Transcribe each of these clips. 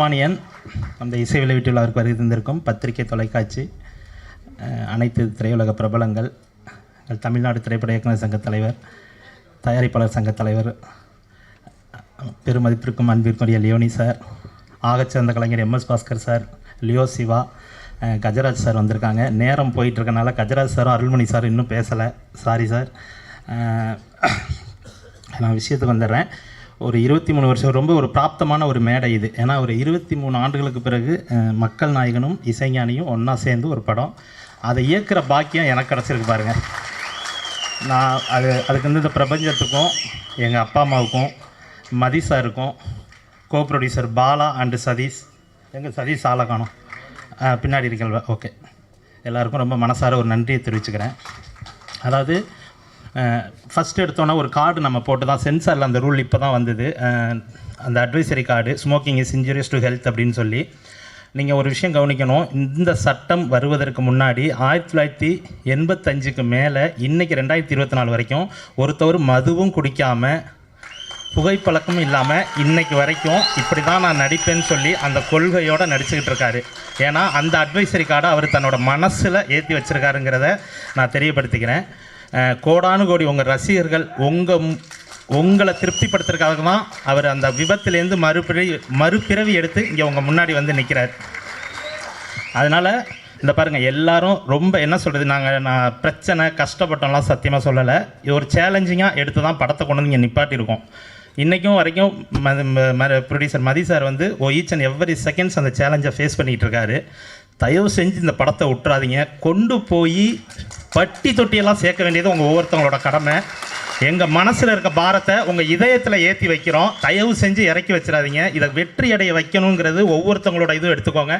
சாமானியன் அந்த இசை வெளியீட்டுள்ளாருக்கு வருகை தந்திருக்கும் பத்திரிகை, தொலைக்காட்சி, அனைத்து திரையுலக பிரபலங்கள், தமிழ்நாடு திரைப்பட இயக்குனர் சங்க தலைவர், தயாரிப்பாளர் சங்க தலைவர், பெருமதிப்பிற்கும் அன்பிற்குரிய லியோனி சார், ஆகச்சிறந்த கலைஞர் MS Bhaskar sir, Leo Siva, Gajaraj sir வந்திருக்காங்க. நேரம் போயிட்டுருக்கனால கஜராஜ் சாரும் அருள்மணி சார் இன்னும் பேசலை, சாரி சார். நான் விஷயத்துக்கு வந்துடுறேன். ஒரு 23 வருஷம் ரொம்ப ஒரு பிராப்தமான ஒரு மேடை இது. ஏன்னா ஒரு 23 ஆண்டுகளுக்கு பிறகு மக்கள் நாயகனும் இசைஞானியும் ஒன்றா சேர்ந்து ஒரு படம், அதை இயக்குகிற பாக்கியம் எனக்கு கிடச்சிருக்கு பாருங்கள். நான் அதுக்கு வந்து இந்த பிரபஞ்சத்துக்கும் எங்கள் அப்பா அம்மாவுக்கும் மதி சாருக்கும் co producer Bala and Sathish, எங்கள் சதீஷ் ஆளை காணும் பின்னாடி இருக்கல்வா, ஓகே, எல்லாருக்கும் ரொம்ப மனசார ஒரு நன்றியை தெரிவிச்சுக்கிறேன். அதாவது ஃபஸ்ட்டு எடுத்தோன்னா ஒரு கார்டு நம்ம போட்டு தான், சென்சாரில் அந்த ரூல் இப்போ தான் வந்தது, அந்த advisory card, smoking is injurious to health அப்படின்னு சொல்லி. நீங்கள் ஒரு விஷயம் கவனிக்கணும், இந்த சட்டம் வருவதற்கு முன்னாடி 1985க்கு மேலே இன்றைக்கி 2024 வரைக்கும் ஒருத்தவர் மதுவும் குடிக்காமல் புகைப்பழக்கமும் இல்லாமல் இன்றைக்கு வரைக்கும் இப்படி தான் நான் நடிப்பேன்னு சொல்லி அந்த கொள்கையோடு நடிச்சுக்கிட்டு இருக்காரு. ஏன்னா அந்த அட்வைசரி கார்டை அவர் தன்னோட மனசில் ஏற்றி வச்சுருக்காருங்கிறத நான் தெரியப்படுத்திக்கிறேன். கோடானு கோடி உங்கள் ரசிகர்கள் உங்களை திருப்திப்படுத்துறதுக்காக தான் அவர் அந்த விபத்துலேருந்து மறுபிறவி எடுத்து இங்கே உங்கள் முன்னாடி வந்து நிற்கிறார். அதனால் இந்த பாருங்கள், எல்லாரும் ரொம்ப என்ன சொல்கிறது, நான் பிரச்சனை கஷ்டப்பட்டோம்லாம் சத்தியமாக சொல்லலை. இது ஒரு சேலஞ்சிங்காக எடுத்து தான் படத்தை கொண்டு வந்து இங்கே நிப்பாட்டியிருக்கோம். இன்றைக்கும் வரைக்கும் ப்ரொடியூசர் மதி சார் வந்து ஈச் அண்ட் எவ்ரி செகண்ட்ஸ் அந்த சேலஞ்சை ஃபேஸ் பண்ணிகிட்டு இருக்காரு. தயவு செஞ்சு இந்த படத்தை விட்டுறாதீங்க. கொண்டு போய் பட்டி தொட்டியெல்லாம் சேர்க்க வேண்டியது உங்கள் ஒவ்வொருத்தவங்களோட கடமை. எங்கள் மனசில் இருக்க பாரத்தை உங்கள் இதயத்தில் ஏற்றி வைக்கிறோம். தயவு செஞ்சு இறக்கி வச்சிடாதீங்க. இதை வெற்றி அடைய வைக்கணுங்கிறது ஒவ்வொருத்தவங்களோட இதுவும் எடுத்துக்கோங்க.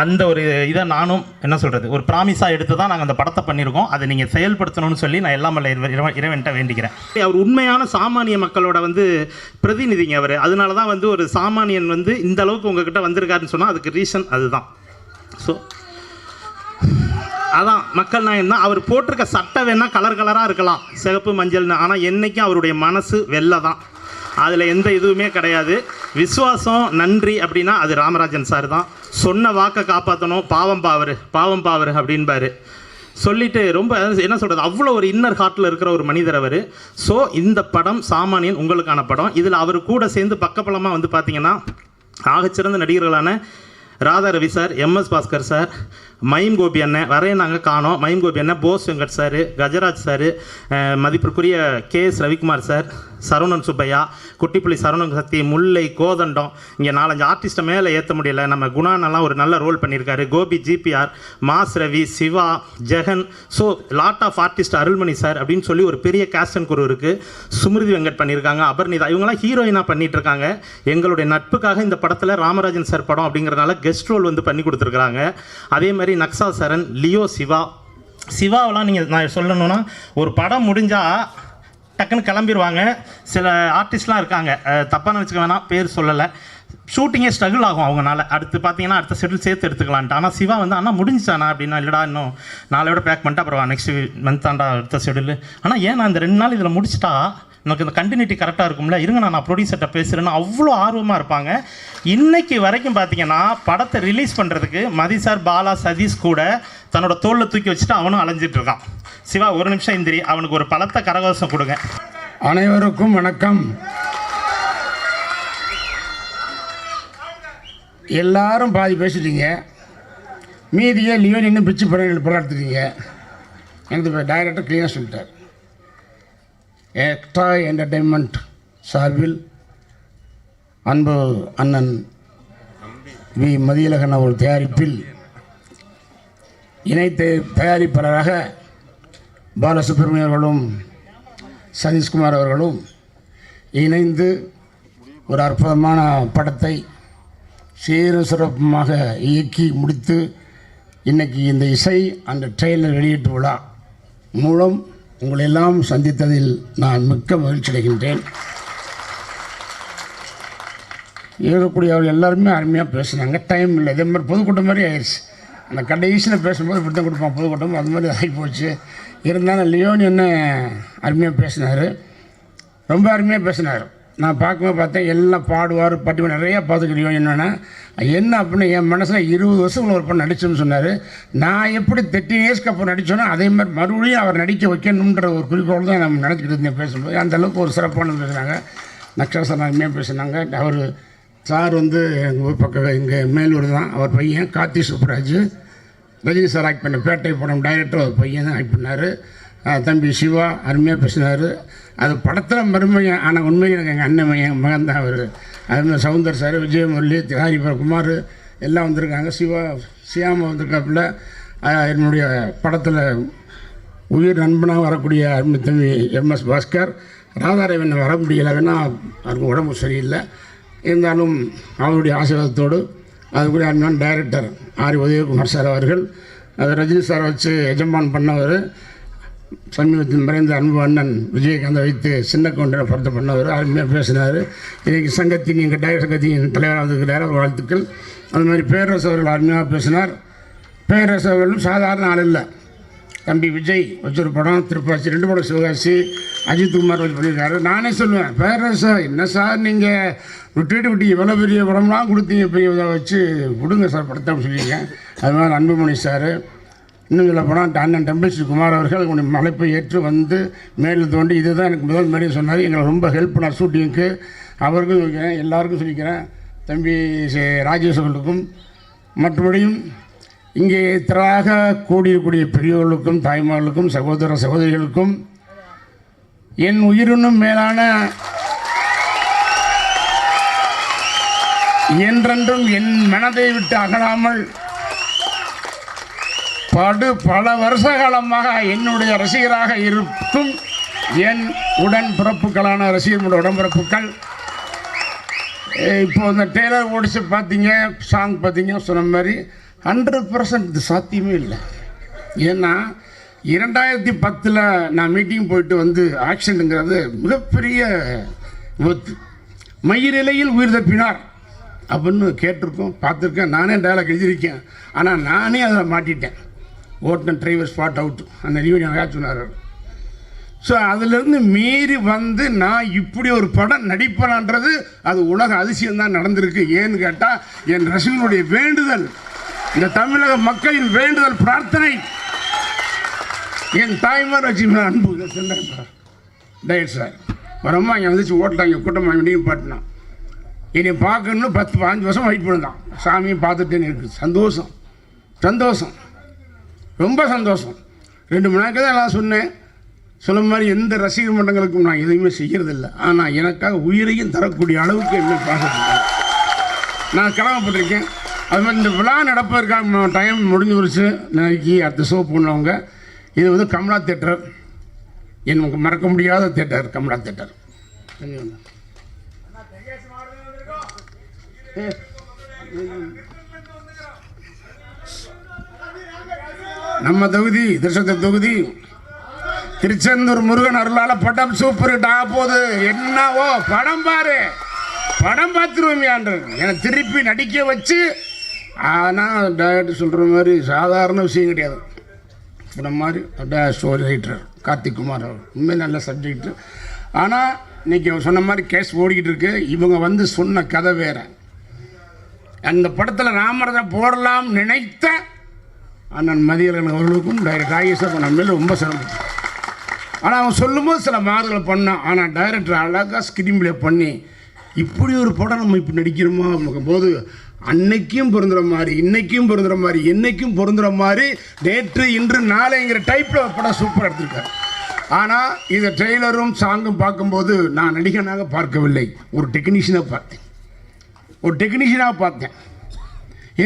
அந்த ஒரு இதை நானும் என்ன சொல்கிறது, ஒரு ப்ராமிஸாக எடுத்து தான் நாங்கள் அந்த படத்தை பண்ணியிருக்கோம். அதை நீங்கள் செயல்படுத்தணும்னு சொல்லி நான் எல்லாம் இறைவன்ட்ட வேண்டிக்கிறேன். அவர் உண்மையான சாமானிய மக்களோட வந்து பிரதிநிதிங்க அவர். அதனால தான் வந்து ஒரு சாமானியன் வந்து இந்த அளவுக்கு உங்ககிட்ட வந்திருக்காருன்னு சொன்னால் அதுக்கு ரீசன் அதுதான். ஸோ அதான் மக்கள் நாயகன் தான். அவர் போட்டிருக்க சட்டை வேணால் கலராக இருக்கலாம், சிகப்பு மஞ்சள்னு, ஆனால் என்றைக்கும் அவருடைய மனசு வெள்ளை தான். அதில் எந்த இதுவுமே கிடையாது. விசுவாசம் நன்றி அப்படின்னா அது ராமராஜன் சார் தான். சொன்ன வாக்கை காப்பாற்றணும், பாவம் பாவர் அப்படின்பாரு. சொல்லிவிட்டு ரொம்ப என்ன சொல்கிறது, அவ்வளோ ஒரு இன்னர் ஹார்ட்டில் இருக்கிற ஒரு மனிதர் அவர். ஸோ இந்த படம் சாமானியன் உங்களுக்கான படம். இதில் அவர் கூட சேர்ந்து பக்கப்பலமாக வந்து பார்த்திங்கன்னா ஆகச்சிறந்த நடிகர்களான Radha Ravi sir, MS Bhaskar sir, Mayim Gopi அண்ணன் வரைய நாங்கள் காணோம். மயிம் கோபி அண்ணன், போஸ் வெங்கட் சார், கஜராஜ் சார், மதிப்பிற்குரிய KS ரவிக்குமார் சார், சரவணன் சுப்பையா, குட்டிப்புள்ளி சரவணன் சக்தி, முல்லை, கோதண்டம், இங்கே 4-5 ஆர்டிஸ்ட்டை மேலே ஏற்ற முடியல. நம்ம குணானெல்லாம் ஒரு நல்ல ரோல் பண்ணியிருக்காரு. Gopi, GPR, mass Ravi, Siva, Jegan, so lot of artist, Arulmani sir அப்படின்னு சொல்லி ஒரு பெரிய கேஸ்ட் அண்ட் குரு இருக்குது. சுமிருதி வெங்கட் பண்ணியிருக்காங்க, அபர்ணிதா, இவங்கெல்லாம் ஹீரோயினாக பண்ணிகிட்டு இருக்காங்க. எங்களுடைய நட்புக்காக இந்த படத்தில் ராமராஜன் சார் படம் அப்படிங்கிறதுனால கெஸ்ட் ரோல் வந்து பண்ணி கொடுத்துருக்குறாங்க. அதே மாதிரி நக்ஸா சரண், லியோ சிவாவெல்லாம் நீங்கள் நான் சொல்லணுன்னா ஒரு படம் முடிஞ்சால் டக்குன்னு கிளம்பிடுவாங்க. சில ஆர்டிஸ்ட்லாம் இருக்காங்க, தப்பாக நினச்சிக்க வேணாம், பேர் சொல்லலை, ஷூட்டிங்கே ஸ்ட்ரகிள் ஆகும் அவங்களால. அடுத்து பார்த்தீங்கன்னா அடுத்த ஷெடியூல் சேர்த்து எடுத்துக்கலான்ட்டு. ஆனால் சிவா வந்து அண்ணா முடிஞ்சானா அப்படின்னா, இல்லைடா இன்னும் 4 விட பேக் பண்ணிட்டு அப்புறம் நெக்ஸ்ட் மந்த் தாண்டா அடுத்த ஷெடியூல். ஆனால் ஏன் நான் இந்த 2 நாள் இதில் முடிச்சிட்டா எனக்கு இந்த கண்டினியூட்டி கரெக்டாக இருக்கும்ல, இருங்க நான் ப்ரொடியூசர்கிட்ட பேசுகிறேன்னு அவ்வளோ ஆர்வமாக இருப்பாங்க. இன்றைக்கி வரைக்கும் பார்த்தீங்கன்னா படத்தை ரிலீஸ் பண்ணுறதுக்கு மதி சார், பாலா, சதீஷ் கூட தன்னோட தோளில் தூக்கி வச்சுட்டு அவனும் அலைஞ்சிட்டு இருக்கான். சிவா ஒரு நிமிஷம் இந்திரி, அவனுக்கு ஒரு பலத்த கரகோஷம் கொடுங்க. அனைவருக்கும் வணக்கம். எல்லாரும் பாதி பேசிட்டீங்க, மீதியே லியோன் இன்னும் பிச்சு படம் எடுத்துட்டீங்க. எனக்கு டைரக்டர் கிளீனாக சொல்லிட்டார். எக்ஸ்ட்ரா என்டர்டெயின்மெண்ட் சார்பில் அன்பு அண்ணன் வி மதியழகன் அவர்கள் தயாரிப்பில் இணைத்து தயாரிப்பாளராக பாலசுப்ரமணியம் அவர்களும் சதீஷ்குமார் அவர்களும் இணைந்து ஒரு அற்புதமான படத்தை சீரும் சிறப்புமாக இயக்கி முடித்து இன்றைக்கி இந்த இசை அந்த ட்ரெயிலர் வெளியீட்டு விழா மூலம் உங்களை எல்லாம் சந்தித்ததில் நான் மிக்க மகிழ்ச்சி அடைகின்றேன். இருக்கக்கூடியவர்கள் எல்லாருமே அருமையாக பேசுனாங்க. டைம் இல்லை, இதே மாதிரி பொதுக்கூட்டம் மாதிரி ஆயிடுச்சு. அந்த கடைசியில் பேசும்போது இப்படி தான் கொடுப்பான் பொதுக்கூட்டம், அது மாதிரி ஆகி போச்சு. இருந்தாலும் லியோன் என்ன அருமையாக பேசினார், ரொம்ப அருமையாக பேசினார். நான் பார்க்கும்போது பார்த்தேன் எல்லாம் பாடுவார் பட்டி நிறையா பார்த்துக்கிறியோம் என்னென்னா என்ன அப்படின்னு என் மனசில் 20 வருஷம் ஒரு படம் நடிச்சோன்னு சொன்னார். நான் எப்படி 13 இயர்ஸ்க்கு அப்புறம் நடித்தோன்னோ அதே மாதிரி மறுபடியும் அவர் நடிக்க வைக்கணுன்ற ஒரு குறிக்கோள் தான் நம்ம நினச்சிக்கிட்டு இருந்தேன் பேசும்போது. அந்தளவுக்கு ஒரு சிறப்பானது பேசுனாங்க. நக்ஷத்திரம் அருமையாக பேசுனாங்க. அவர் சார் வந்து எங்கள் பக்கம் இங்கே மேலூர் தான். அவர் பையன் கார்த்தி சுப்ராஜ், ரஜினி சார் ஆக்ட் பண்ண பேட்டை படம் டைரக்டர் அவர் பையன் தான் ஆக்ட் பண்ணார். தம்பி சிவா அருமையாக பேசினார். அது படத்தில் மருமையன், ஆனால் உண்மையில் எனக்கு எங்கள் அண்ணன் மகன் தான் அவர். அதுமாதிரி சவுந்தர் சார், விஜயமுரளி, ஹரிபர் குமார் எல்லாம் வந்திருக்காங்க. சியாமா வந்திருக்காப்புல. என்னுடைய படத்தில் உயிர் நண்பனாக வரக்கூடிய அருமை தம்பி MS பாஸ்கர். ராதாரவன் வர முடியலை, வேணா அவருக்கு உடம்பு சரியில்லை. இருந்தாலும் அவருடைய ஆசீர்வாதத்தோடு அதுக்குரிய அருமையான டைரக்டர் ஆர் உதயகுமார் சார் அவர்கள், அது ரஜினி சார் வச்சு எஜமான் பண்ணவர். சமீபத்தில் மறைந்த அன்பு அண்ணன் விஜயகாந்தை வைத்து சின்ன கவுண்டரை படத்தை பண்ணவர். அருமையாக பேசினார். இன்றைக்கி சங்கத்தின் எங்கள் டைரக்டர் சங்கத்தின் தலைவராக இருக்கிறார், வாழ்த்துக்கள். அது மாதிரி பேரரசு அவர்கள் அருமையாக பேசினார். பேரரசு அவர்களும் சாதாரண ஆள் இல்லை. தம்பி விஜய் வச்சொரு படம், திருப்பாச்சி 2 படம், சிவகாசி, அஜித்குமார் வச்சு பண்ணியிருக்காரு. நானே சொல்லுவேன், பேரரசு என்ன சார் நீங்கள் விட்டு இவ்வளோ பெரிய படம்லாம் கொடுத்தீங்க, இப்போ இதை வச்சு கொடுங்க சார் படத்தை சொல்லியிருக்கேன். அது மாதிரி அன்புமணி சார், இன்னும் சொல்ல போனால் அண்ணன் டெம்பிள்ஸ் குமார் அவர்கள் உங்களுடைய மலைப்பை ஏற்று வந்து மேலில் தோண்டி இதுதான் எனக்கு முதல் மாதிரி சொன்னார். எங்களை ரொம்ப ஹெல்ப் பண்ணார் ஷூட்டிங்க்கு. அவருக்கும் சொல்லிக்கிறேன், எல்லாருக்கும் சொல்லிக்கிறேன். தம்பி ராஜேஷ் அவர்களுக்கும் மற்றபடியும் இங்கே திராக கூடியிருக்கூடிய பெரியவர்களுக்கும் தாய்மார்களுக்கும் சகோதர சகோதரிகளுக்கும் என் உயிரினும் மேலான என்றென்றும் என் மனதை விட்டு அகலாமல் பல வருஷ காலமாக என்னுடைய ரசிகராக இருக்கும் என் உடன் பிறப்புகளான ரசிகர்களுடைய உடன்பிறப்புகள். இப்போ இந்த டெய்லர் ஓடிச்சு பார்த்தீங்க, சாங் பார்த்தீங்க, சொன்ன மாதிரி 100% இது சாத்தியமே இல்லை. ஏன்னா 2010 நான் மீட்டிங் போயிட்டு வந்து ஆக்சிடென்ட்டுங்கிறது மிகப்பெரிய விபத்து. மயிரிலையில் உயிர் தப்பினார் அப்படின்னு கேட்டிருக்கோம், பார்த்துருக்கேன், நானே டயலாக் எழுதியிருக்கேன். ஆனால் நானே அதில் மாட்டிட்டேன். ஓட்டுநர் டிரைவர் ஸ்பாட் அவுட், அந்த ரிவ்யூ எனக்கு சொன்னார். ஸோ அதிலிருந்து மீறி வந்து நான் இப்படி ஒரு படம் நடிப்பேன்ன்றது அது உலக அதிசயம்தான் நடந்திருக்கு. ஏன்னு கேட்டால் என் ரசிகனுடைய வேண்டுதல், இந்த தமிழக மக்களின் வேண்டுதல், பிரார்த்தனை, என் தாய்மார் வச்சு அன்பு சொன்னார் டயட் சார் வரம்மா இங்கே வந்துச்சு ஓட்டலாம் கூட்டமாக வேண்டியும் பாட்டினான். என்னை பார்க்கணுன்னு 10-15 வருஷம் வெயிட் பண்ணுதான். சாமியை பார்த்துட்டேன்னு இருக்குது. சந்தோஷம் சந்தோஷம் ரொம்ப சந்தோஷம். 2 மணி நேரத்துக்கு தான் எல்லாம் சொன்னேன். சொல்ல மாதிரி எந்த ரசிகர் மன்றங்களுக்கும் நான் எதுவுமே செய்கிறதில்லை. ஆனால் எனக்காக உயிரையும் தரக்கூடிய அளவுக்கு என்ன பார்த்துருக்கேன், நான் கடமைப்பட்டிருக்கேன். அது மாதிரி இந்த விழா நடப்பதற்காக டைம் முடிஞ்சு போச்சு. நாளைக்கு அடுத்த ஷோ பண்ணவங்க. இது வந்து கமலா தேட்டர், எனக்கு மறக்க முடியாத தேட்டர் கமலா தேட்டர். நம்ம தொகுதி திருச்செந்தூர் தொகுதி திருச்செந்தூர் முருகன் அருளால படம் சூப்பர் ஹிட் ஆக போகுது. என்னவோ படம் பாரு, படம் பார்த்துருவோமையான்றது என்னை திருப்பி நடிக்க வச்சு. ஆனால் டைரக்டர் சொல்கிற மாதிரி சாதாரண விஷயம் கிடையாது. படம் மாதிரி ஸ்டோரி ரைட்டர் கார்த்திக் குமார் அவர் உண்மையாக நல்ல சப்ஜெக்டு. ஆனால் இன்றைக்கி சொன்ன மாதிரி கேஸ் ஓடிக்கிட்டு இருக்கு. இவங்க வந்து சொன்ன கதை வேறு. அந்த படத்தில் ராமரதை போடலாம் நினைத்த அண்ணன் மதியழகன் அவர்களுக்கும் டைரக்டர் ராகேஷ் நம்ம மேலே ரொம்ப சிரமம். ஆனால் அவன் சொல்லும்போது சில மாறுதலை பண்ணான். ஆனால் டைரக்டர் அழகாக ஸ்கிரீன் ப்ளே பண்ணி இப்படி ஒரு படம் நம்ம இப்போ நடிக்கிறோமா போது அன்னைக்கும் பொருந்துகிற மாதிரி, இன்றைக்கும் பொருந்துகிற மாதிரி, என்னைக்கும் பொருந்துகிற மாதிரி, நேற்று இன்று நாளைங்கிற டைப்பில் படம் சூப்பராக எடுத்திருக்காரு. ஆனால் இதை ட்ரெய்லரும் சாங்கும் பார்க்கும்போது நான் நடிகனாக பார்க்கவில்லை, ஒரு டெக்னீஷியனாக பார்த்தேன்.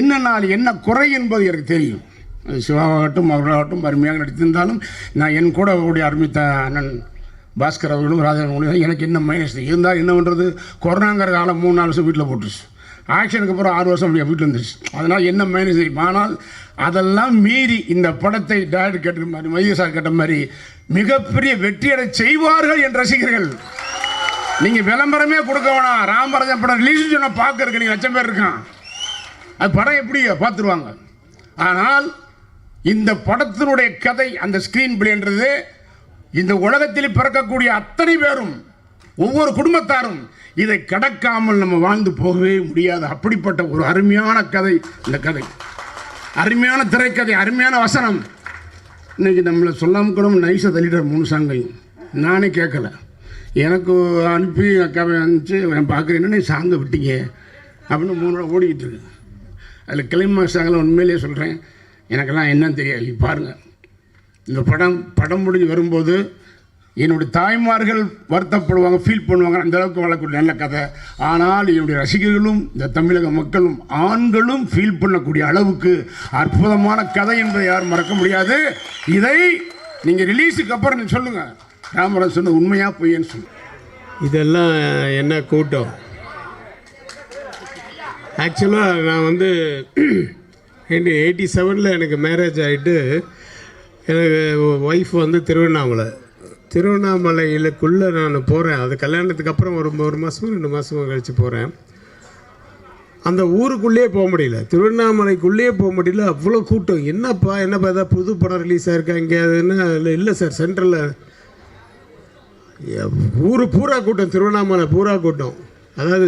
என்ன நாள் என்ன குறை என்பது எனக்கு தெரியும். சிவாவாகட்டும் அவர்களாகட்டும் அருமையாக நடித்திருந்தாலும் நான் என் கூட அவருடைய அருமைத்த அண்ணன் பாஸ்கர் அவர்களும் ராஜன் எனக்கு என்ன மைனஸ் இருந்தால் என்ன பண்ணுறது. கொரோனாங்கிற காலம் 3-4 வருஷம் வீட்டில் போட்டுருச்சு. ஆக்ஷனுக்கு அப்புறம் 6 வருஷம் அப்படியே வீட்டில் வந்துருச்சு. அதனால் என்ன மைனஸ் தெரியும். ஆனால் அதெல்லாம் மீறி இந்த படத்தை டைரக்டர் கேட்ட மாதிரி, மைய சார் கேட்ட மாதிரி மிகப்பெரிய வெற்றியடை செய்வார்கள் என் ரசிகர்கள். நீங்கள் விளம்பரமே கொடுக்க வேணாம். ராமராஜன் படம் ரிலீஸ் சொன்னால் பார்க்கறதுக்கு நீங்கள் 1,00,000 பேர் இருக்கான். அது படம் எப்படி பார்த்துருவாங்க. ஆனால் இந்த படத்தினுடைய கதை, அந்த ஸ்க்ரீன் பிளேன்றது இந்த உலகத்தில் பிறக்கக்கூடிய அத்தனை பேரும் ஒவ்வொரு குடும்பத்தாரும் இதை கடக்காமல் நம்ம வாழ்ந்து போகவே முடியாது. அப்படிப்பட்ட ஒரு அருமையான கதை இந்த கதை, அருமையான திரைக்கதை, அருமையான வசனம். இன்னைக்கு நம்மளை சொல்லாமல் கூட நைஸாக தள்ளிட்டார் 3 சாங்கையும். நானே கேட்கல, எனக்கு அனுப்பி அக்காவை அனுப்பிச்சு பார்க்குறேன்னு நீ சாங்கை விட்டீங்க அப்படின்னு 3 நாள் ஓடிக்கிட்டு இருக்கு. அதில் கிளைமாக்ஸ் சாங்கில் உண்மையிலேயே சொல்கிறேன், எனக்கெல்லாம் என்னன்னு தெரியாது. நீ பாருங்கள், இந்த படம் முடிஞ்சு வரும்போது என்னுடைய தாய்மார்கள் வருத்தப்படுவாங்க, ஃபீல் பண்ணுவாங்க. அந்த அளவுக்கு வளரக்கூடிய நல்ல கதை. ஆனால் என்னுடைய ரசிகர்களும் இந்த தமிழக மக்களும் ஆண்களும் ஃபீல் பண்ணக்கூடிய அளவுக்கு அற்புதமான கதை என்பதை யாரும் மறக்க முடியாது. இதை நீங்கள் ரிலீஸுக்கு அப்புறம் நீங்கள் சொல்லுங்கள், ராமராஜ் சொன்ன உண்மையாக பொய்யன்னு சொல்லுங்கள். இதெல்லாம் என்ன கூட்டம்? ஆக்சுவலாக நான் வந்து 87 எனக்கு மேரேஜ் ஆகிட்டு, எனக்கு ஒய்ஃப் வந்து திருவண்ணாமலையிலுக்குள்ளே நான் போகிறேன். அது கல்யாணத்துக்கு அப்புறம் ஒரு மாதமோ 2 மாதமோ கழித்து போகிறேன். அந்த ஊருக்குள்ளேயே போக முடியல, திருவண்ணாமலைக்குள்ளேயே போக முடியல, அவ்வளோ கூட்டம். என்னப்பா ஏதாவது புது படம் ரிலீஸ் ஆகிருக்கா எங்கேயாதுன்னா? இல்லை சார், சென்ட்ரலில் ஊர் பூரா கூட்டம், திருவண்ணாமலை பூரா கூட்டம். அதாவது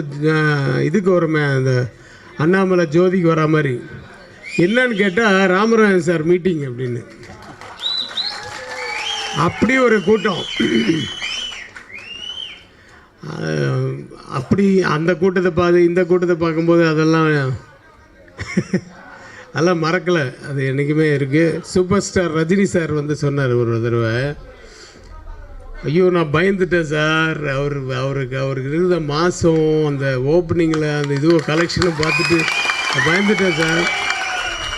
இதுக்கு வரமே, அந்த அண்ணாமலை ஜோதிக்கு வரா மாதிரி. என்னன்னு கேட்டால் ராமராஜன் சார் மீட்டிங் அப்படின்னு, அப்படி ஒரு கூட்டம். அப்படி அந்த கூட்டத்தை இந்த கூட்டத்தை பார்க்கும்போது அதெல்லாம் மறக்கலை. அது என்றைக்குமே இருக்குது. சூப்பர் ஸ்டார் ரஜினி சார் வந்து சொன்னார் ஒரு தடவை, ஐயோ நான் பயந்துட்டேன் சார், அவருக்கு இருந்த மாதம் அந்த ஓப்பனிங்கில் அந்த இதுவோ கலெக்ஷனும் பார்த்துட்டு பயந்துட்டேன் சார்.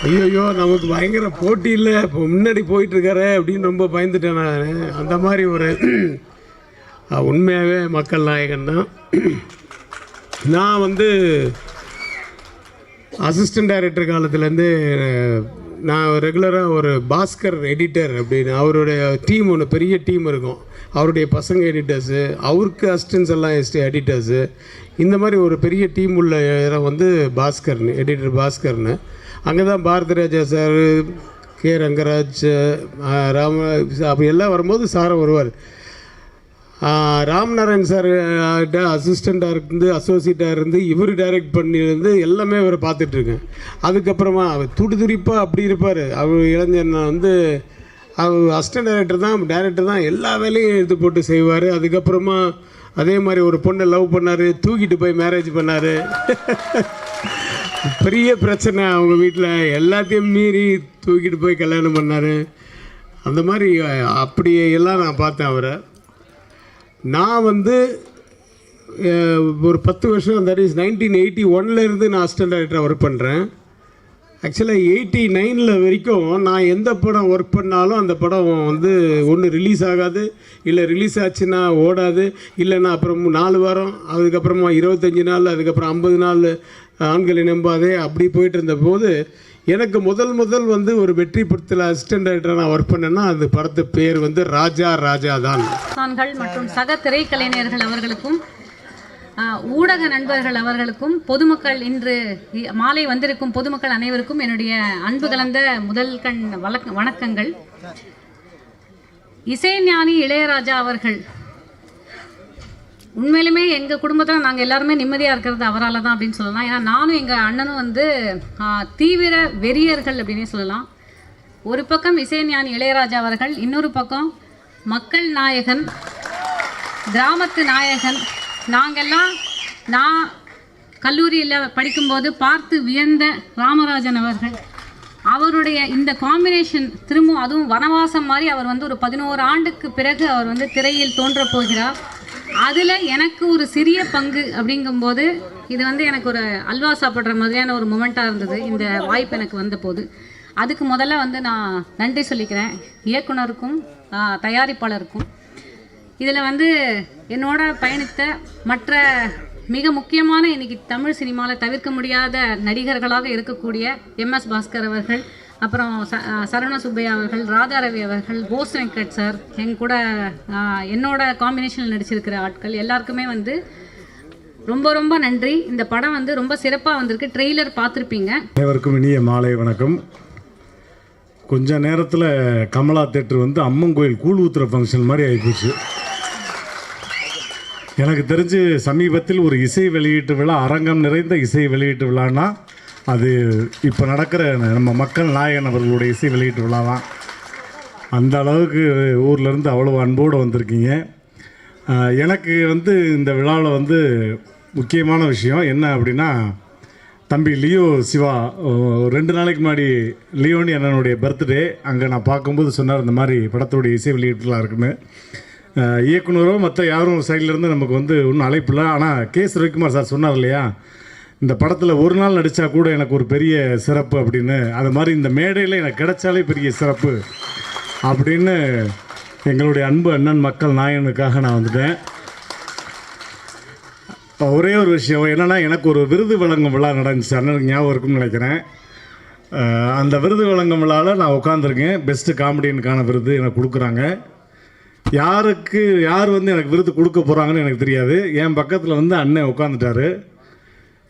ஐயோ நமக்கு பயங்கர போட்டி இல்லை, இப்போ முன்னாடி போயிட்டுருக்காரு அப்படின்னு ரொம்ப பயந்துட்டேன் நான். அந்த மாதிரி ஒரு உண்மையாகவே மக்கள் நாயகன் தான். நான் வந்து அசிஸ்டன்ட் டைரக்டர் காலத்துலேருந்து நான் ரெகுலராக ஒரு பாஸ்கர் எடிட்டர் அப்படின்னு அவருடைய டீம் ஒன்று, பெரிய டீம் இருக்கும். அவருடைய பசங்க எடிட்டர்ஸு, அவருக்கு அசிஸ்டன்ஸ் எல்லாம் எடிட்டர்ஸு, இந்த மாதிரி ஒரு பெரிய டீம் உள்ள இடம் வந்து பாஸ்கர்னு, எடிட்டர் பாஸ்கர்னு. அங்கே தான் பாரதிராஜா சார், கே ரங்கராஜ், அப்படி எல்லாம் வரும்போது சாரம் வருவார். ராம்நாராயண் சார் அசிஸ்டண்ட்டாக இருந்து, அசோசியேட்டாக இருந்து, இவர் டைரக்ட் பண்ணியிருந்து எல்லாமே இவரை பார்த்துட்ருக்கேன். அதுக்கப்புறமா அவர் துடிதுடிப்பாக அப்படி இருப்பார். அவர் இளைஞர் வந்து அவர் அசிஸ்டன்ட் டைரக்டர் தான் எல்லா வேலையும் எடுத்து போட்டு செய்வார். அதுக்கப்புறமா அதே மாதிரி ஒரு பொண்ணை லவ் பண்ணார், தூக்கிட்டு போய் மேரேஜ் பண்ணார். பெரிய பிரச்சனை அவங்க வீட்டில், எல்லாத்தையும் மீறி தூக்கிட்டு போய் கல்யாணம் பண்ணார். அந்த மாதிரி அப்படி எல்லாம் நான் பார்த்தேன் அவரை. நான் வந்து ஒரு 10 வருஷம், தட் இஸ் 1981 நான் அசிஸ்டன்ட் டைரக்டராக ஒர்க் பண்ணுறேன். ஆக்சுவலாக 89 வரைக்கும் நான் எந்த படம் ஒர்க் பண்ணாலும் அந்த படம் வந்து ஒன்று ரிலீஸ் ஆகாது, இல்லை ரிலீஸ் ஆச்சுன்னா ஓடாது, இல்லைன்னா அப்புறம் 4 வாரம், அதுக்கப்புறமா 25 நாள், அதுக்கப்புறம் 50 நாள் ஆண்களை நம்பாதே, அப்படி போயிட்டு இருந்த போது எனக்கு முதல் வந்து ஒரு வெற்றி படத்தில் அசிஸ்டன்ட் டைரக்டராக நான் ஒர்க் பண்ணேன்னா அந்த படத்து பேர் வந்து ராஜா தான். மற்றும் சக திரைக்கலைஞர்கள் அவர்களுக்கும், ஊடக நண்பர்கள் அவர்களுக்கும், பொதுமக்கள் இன்று மாலை வந்திருக்கும் பொதுமக்கள் அனைவருக்கும் என்னுடைய அன்பு கலந்த முதல் கண் வணக்கங்கள். இசைஞானி இளையராஜா அவர்கள் உண்மையிலுமே எங்கள் குடும்பத்தில் நாங்கள் எல்லாருமே நிம்மதியாக இருக்கிறது அவரால் தான் அப்படின்னு சொல்லலாம். ஏன்னா நானும் எங்கள் அண்ணனும் வந்து தீவிர வெறியர்கள் அப்படின்னே சொல்லலாம். ஒரு பக்கம் இசைஞானி இளையராஜா அவர்கள், இன்னொரு பக்கம் மக்கள் நாயகன், கிராமத்து நாயகன். நான் கல்லூரியில் படிக்கும்போது பார்த்து வியந்த ராமராஜன் அவர்கள், அவருடைய இந்த காம்பினேஷன் திரும்பவும், அதுவும் வனவாசம் மாதிரி அவர் வந்து ஒரு 11 ஆண்டுக்கு பிறகு அவர் வந்து திரையில் தோன்றப் போகிறார். அதில் எனக்கு ஒரு சிறிய பங்கு அப்படிங்கும்போது இது வந்து எனக்கு ஒரு அல்வா சாப்பிட்ற மாதிரியான ஒரு மொமெண்ட்டாக இருந்தது இந்த வாய்ப்பு எனக்கு வந்த போது. அதுக்கு முதல்ல வந்து நான் நன்றி சொல்லிக்கிறேன் இயக்குனருக்கும் தயாரிப்பாளருக்கும். இதில் வந்து என்னோட பயணித்த மற்ற மிக முக்கியமான இன்றைக்கி தமிழ் சினிமாவில் தவிர்க்க முடியாத நடிகர்களாக இருக்கக்கூடிய MS பாஸ்கர் அவர்கள், அப்புறம் சரவண சுப்பையா அவர்கள், ராதா ரவி அவர்கள், போஸ் வெங்கட் சார், எங்க கூட என்னோட காம்பினேஷனில் நடிச்சிருக்கிற ஆட்கள் எல்லாருக்குமே வந்து ரொம்ப ரொம்ப நன்றி. இந்த படம் வந்து ரொம்ப சிறப்பாக வந்திருக்கு. ட்ரெய்லர் பார்த்துருப்பீங்க. அனைவருக்கும் இனிய மாலை வணக்கம். கொஞ்ச நேரத்தில் கமலா தேட்டர் வந்து அம்மன் கோயில் கூழ் ஊத்துற ஃபங்க்ஷன் மாதிரி ஆகிப்போச்சு. எனக்கு தெரிஞ்சு சமீபத்தில் ஒரு இசை வெளியீட்டு விழா, அரங்கம் நிறைந்த இசை வெளியீட்டு விழான்னா அது இப்போ நடக்கிற நம்ம மக்கள் நாயகன் அவர்களுடைய இசை வெளியீட்டு விழா தான். அந்த அளவுக்கு ஊர்லேருந்து அவ்வளோ அன்போடு வந்திருக்கீங்க. எனக்கு வந்து இந்த விழாவில் முக்கியமான விஷயம் என்ன அப்படின்னா, தம்பி லியோ சிவா 2 நாளைக்கு முன்னாடி லியோனி அண்ணனுடைய பர்த்டே அங்கே நான் பார்க்கும்போது சொன்னார் இந்த மாதிரி படத்துடைய இசை வெளியீட்டுலாம் இருக்குன்னு. இயக்குனரோ மற்ற யாரும் சைட்லேருந்து நமக்கு ஒன்றும் அழைப்பு இல்லை. ஆனால் கே.எஸ். ரவிக்குமார் சார் சொன்னார் இல்லையா, இந்த படத்தில் ஒரு நாள் நடித்தா கூட எனக்கு ஒரு பெரிய சிறப்பு அப்படின்னு. அது மாதிரி இந்த மேடையில் எனக்கு கிடைச்சாலே பெரிய சிறப்பு அப்படின்னு எங்களுடைய அன்பு அண்ணன் மக்கள் நாயகனுக்காக நான் வந்துட்டேன். ஒரே ஒரு விஷயம் என்னென்னா, எனக்கு ஒரு விருது வழங்கும் விழா நடந்துச்சு, அண்ணனுக்கு ஞாபகம் இருக்குன்னு நினைக்கிறேன். அந்த விருது வழங்கும் விழாவில் நான் உட்காந்துருக்கேன். பெஸ்ட்டு காமெடியனுக்கான விருது எனக்கு கொடுக்குறாங்க. யார் எனக்கு விருது கொடுக்க போகிறாங்கன்னு எனக்கு தெரியாது. என் பக்கத்தில் அண்ணன் உட்காந்துட்டாரு.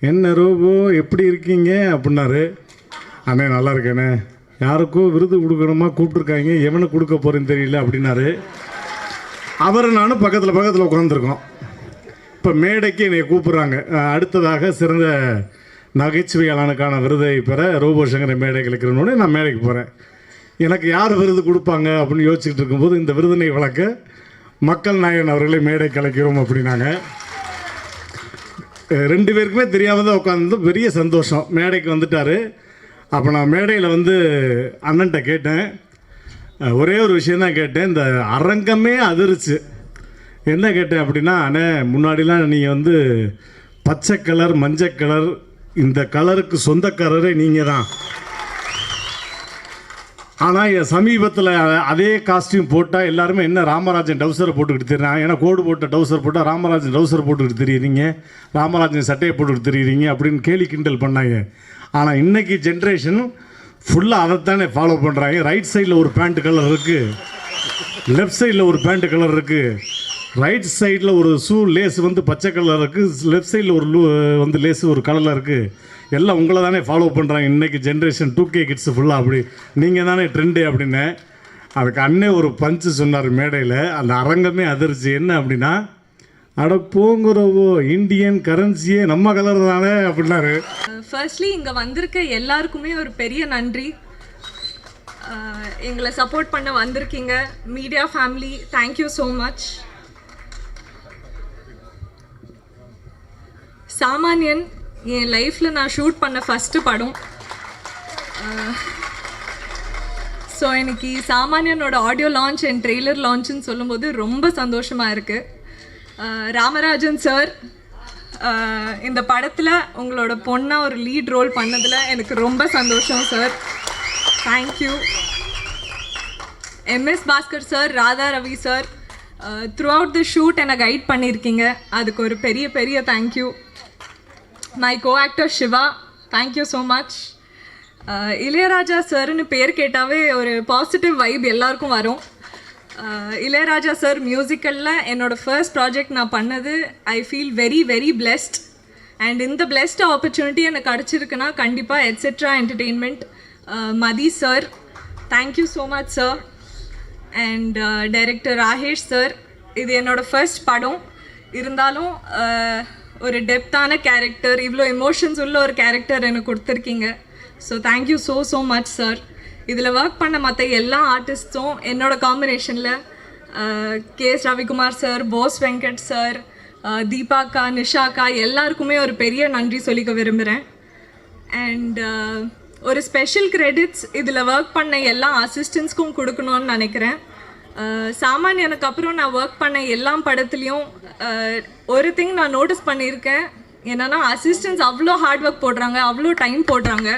என்ன ரோபோ எப்படி இருக்கீங்க அப்படின்னாரு. அண்ணே நல்லா இருக்கேண்ணே, யாருக்கும் விருது கொடுக்கணுமா கூப்பிட்ருக்காங்க, எவனுக்கு கொடுக்க போகிறேன்னு தெரியல அப்படின்னாரு. அவர் நானும் பக்கத்தில் உட்காந்துருக்கோம். இப்போ மேடைக்கு என்னை கூப்பிட்றாங்க. அடுத்ததாக சிறந்த நகைச்சுவையாளனுக்கான விருதை பெற ரோபோ சங்கரை மேடை கிழக்கிறனோடனே நான் மேடைக்கு போகிறேன். எனக்கு யார் விருது கொடுப்பாங்க அப்படின்னு யோசிச்சுட்டு இருக்கும்போது இந்த விருதினை வழங்க மக்கள் நாயகன் அவர்களை மேடை கலைக்கிறோம் அப்படின்னாங்க. 2 பேருக்குமே தெரியாமல் தான் உட்காந்து பெரிய சந்தோஷம். மேடைக்கு வந்துட்டார். அப்போ நான் மேடையில் அண்ணன்ட்ட கேட்டேன், ஒரே ஒரு விஷயந்தான் கேட்டேன். இந்த அரங்கமே அதிர்ச்சு. என்ன கேட்டேன் அப்படின்னா, அண்ணே முன்னாடிலாம் நீங்கள் பச்சை கலர் மஞ்சள் கலர் இந்த கலருக்கு சொந்தக்காரரே நீங்கள் தான். ஆனால் சமீபத்தில் அதே காஸ்டியூம் போட்டால் எல்லாருமே என்ன ராமராஜன் டவுசரை போட்டுக்கிட்டு தெரியுறாங்க. ஏன்னா கோடு போட்ட டவுசர் போட்டால் ராமராஜன் டவுசர் போட்டுக்கிட்டு தெரியுறீங்க, ராமராஜன் சட்டையை போட்டுக்கிட்டு தெரியுறீங்க அப்படின்னு கேலி கிண்டல் பண்ணாங்க. ஆனால் இன்றைக்கி ஜென்ரேஷன் ஃபுல்லாக அதைத்தானே ஃபாலோ பண்ணுறாங்க. ரைட் சைடில் ஒரு பேண்ட் கலர் இருக்குது, லெஃப்ட் சைடில் ஒரு பேண்ட் கலர் இருக்குது. ரைட் சைடில் ஒரு ஷூ லேஸ் பச்சை கலர் இருக்குது, லெஃப்ட் சைடில் ஒரு லேஸ் ஒரு கலரில் இருக்குது. எல்லாம் உங்களை தானே ஃபாலோ பண்ணுறாங்க இன்றைக்கி ஜென்ரேஷன் 2K கிட்ஸு ஃபுல்லாக. அப்படி நீங்கள் தானே ட்ரெண்டு அப்படின்னு அதுக்கு அண்ணே ஒரு பஞ்சு சொன்னார் மேடையில். அந்த அரங்கமே அதிர்ச்சி. என்ன அப்படின்னா, அட போங்கிறவோ இந்தியன் கரன்சியே நம்ம கலர் தானே அப்படின்னாரு. ஃபர்ஸ்ட்லி இங்கே வந்திருக்க எல்லாருக்குமே ஒரு பெரிய நன்றி. எங்களை சப்போர்ட் பண்ண வந்திருக்கீங்க media family, thank you so much. Saamaniyan என் லைஃப்பில் நான் ஷூட் பண்ண ஃபஸ்ட்டு படம். ஸோ எனக்கு சாமானியனோட ஆடியோ லான்ச் அண்ட் ட்ரெய்லர் லான்ச்சுன்னு சொல்லும்போது ரொம்ப சந்தோஷமாக இருக்குது. ராமராஜன் சார் இந்த படத்தில் உங்களோட பொண்ணாக ஒரு லீட் ரோல் பண்ணதில் எனக்கு ரொம்ப சந்தோஷம் sir, thank you. MS Bhaskar sir, Radha Ravi sir throughout the shoot என்னை கைட் பண்ணியிருக்கீங்க, அதுக்கு ஒரு பெரிய பெரிய thank you. My co-actor Siva, thank you so much. Ilaiyaraaja சார்னு பேர் கேட்டாவே ஒரு பாசிட்டிவ் வைப் எல்லாருக்கும் வரும். இளையராஜா சார் மியூசிக்கலில் என்னோடய ஃபர்ஸ்ட் ப்ராஜெக்ட் நான் பண்ணது. I feel very very blessed. And இந்த பிளெஸ்ட் ஆப்பர்ச்சுனிட்டி எனக்கு கிடச்சிருக்குன்னா கண்டிப்பாக etcetera entertainment, Mathi sir, thank you so much sir. And director Rakesh sir, இது என்னோடய ஃபர்ஸ்ட் படம் இருந்தாலும் ஒரு டெப்த்தான கேரக்டர், இவ்வளோ எமோஷன்ஸ் உள்ள ஒரு கேரக்டர் எனக்கு கொடுத்துருக்கீங்க. So thank you so much sir. இதில் ஒர்க் பண்ண மற்ற எல்லா ஆர்டிஸ்ட்ஸும் என்னோடய காம்பினேஷனில் K.S. Ravikumar sir, Bose Venkat sir, தீபாக்கா, நிஷாக்கா எல்லாருக்குமே ஒரு பெரிய நன்றி சொல்லிக்க விரும்புகிறேன். அண்ட் ஒரு ஸ்பெஷல் கிரெடிட்ஸ் இதில் ஒர்க் பண்ண எல்லா அசிஸ்டன்ஸ்க்கும் கொடுக்கணும்னு நினைக்கிறேன். சாமானியனுக்கு அப்புறம் நான் ஒர்க் பண்ண எல்லா படத்துலேயும் ஒரு திங் நான் நோட்டீஸ் பண்ணியிருக்கேன். என்னென்னா அசிஸ்டன்ஸ் அவ்வளோ ஹார்ட் ஒர்க் போடுறாங்க, அவ்வளோ டைம் போடுறாங்க.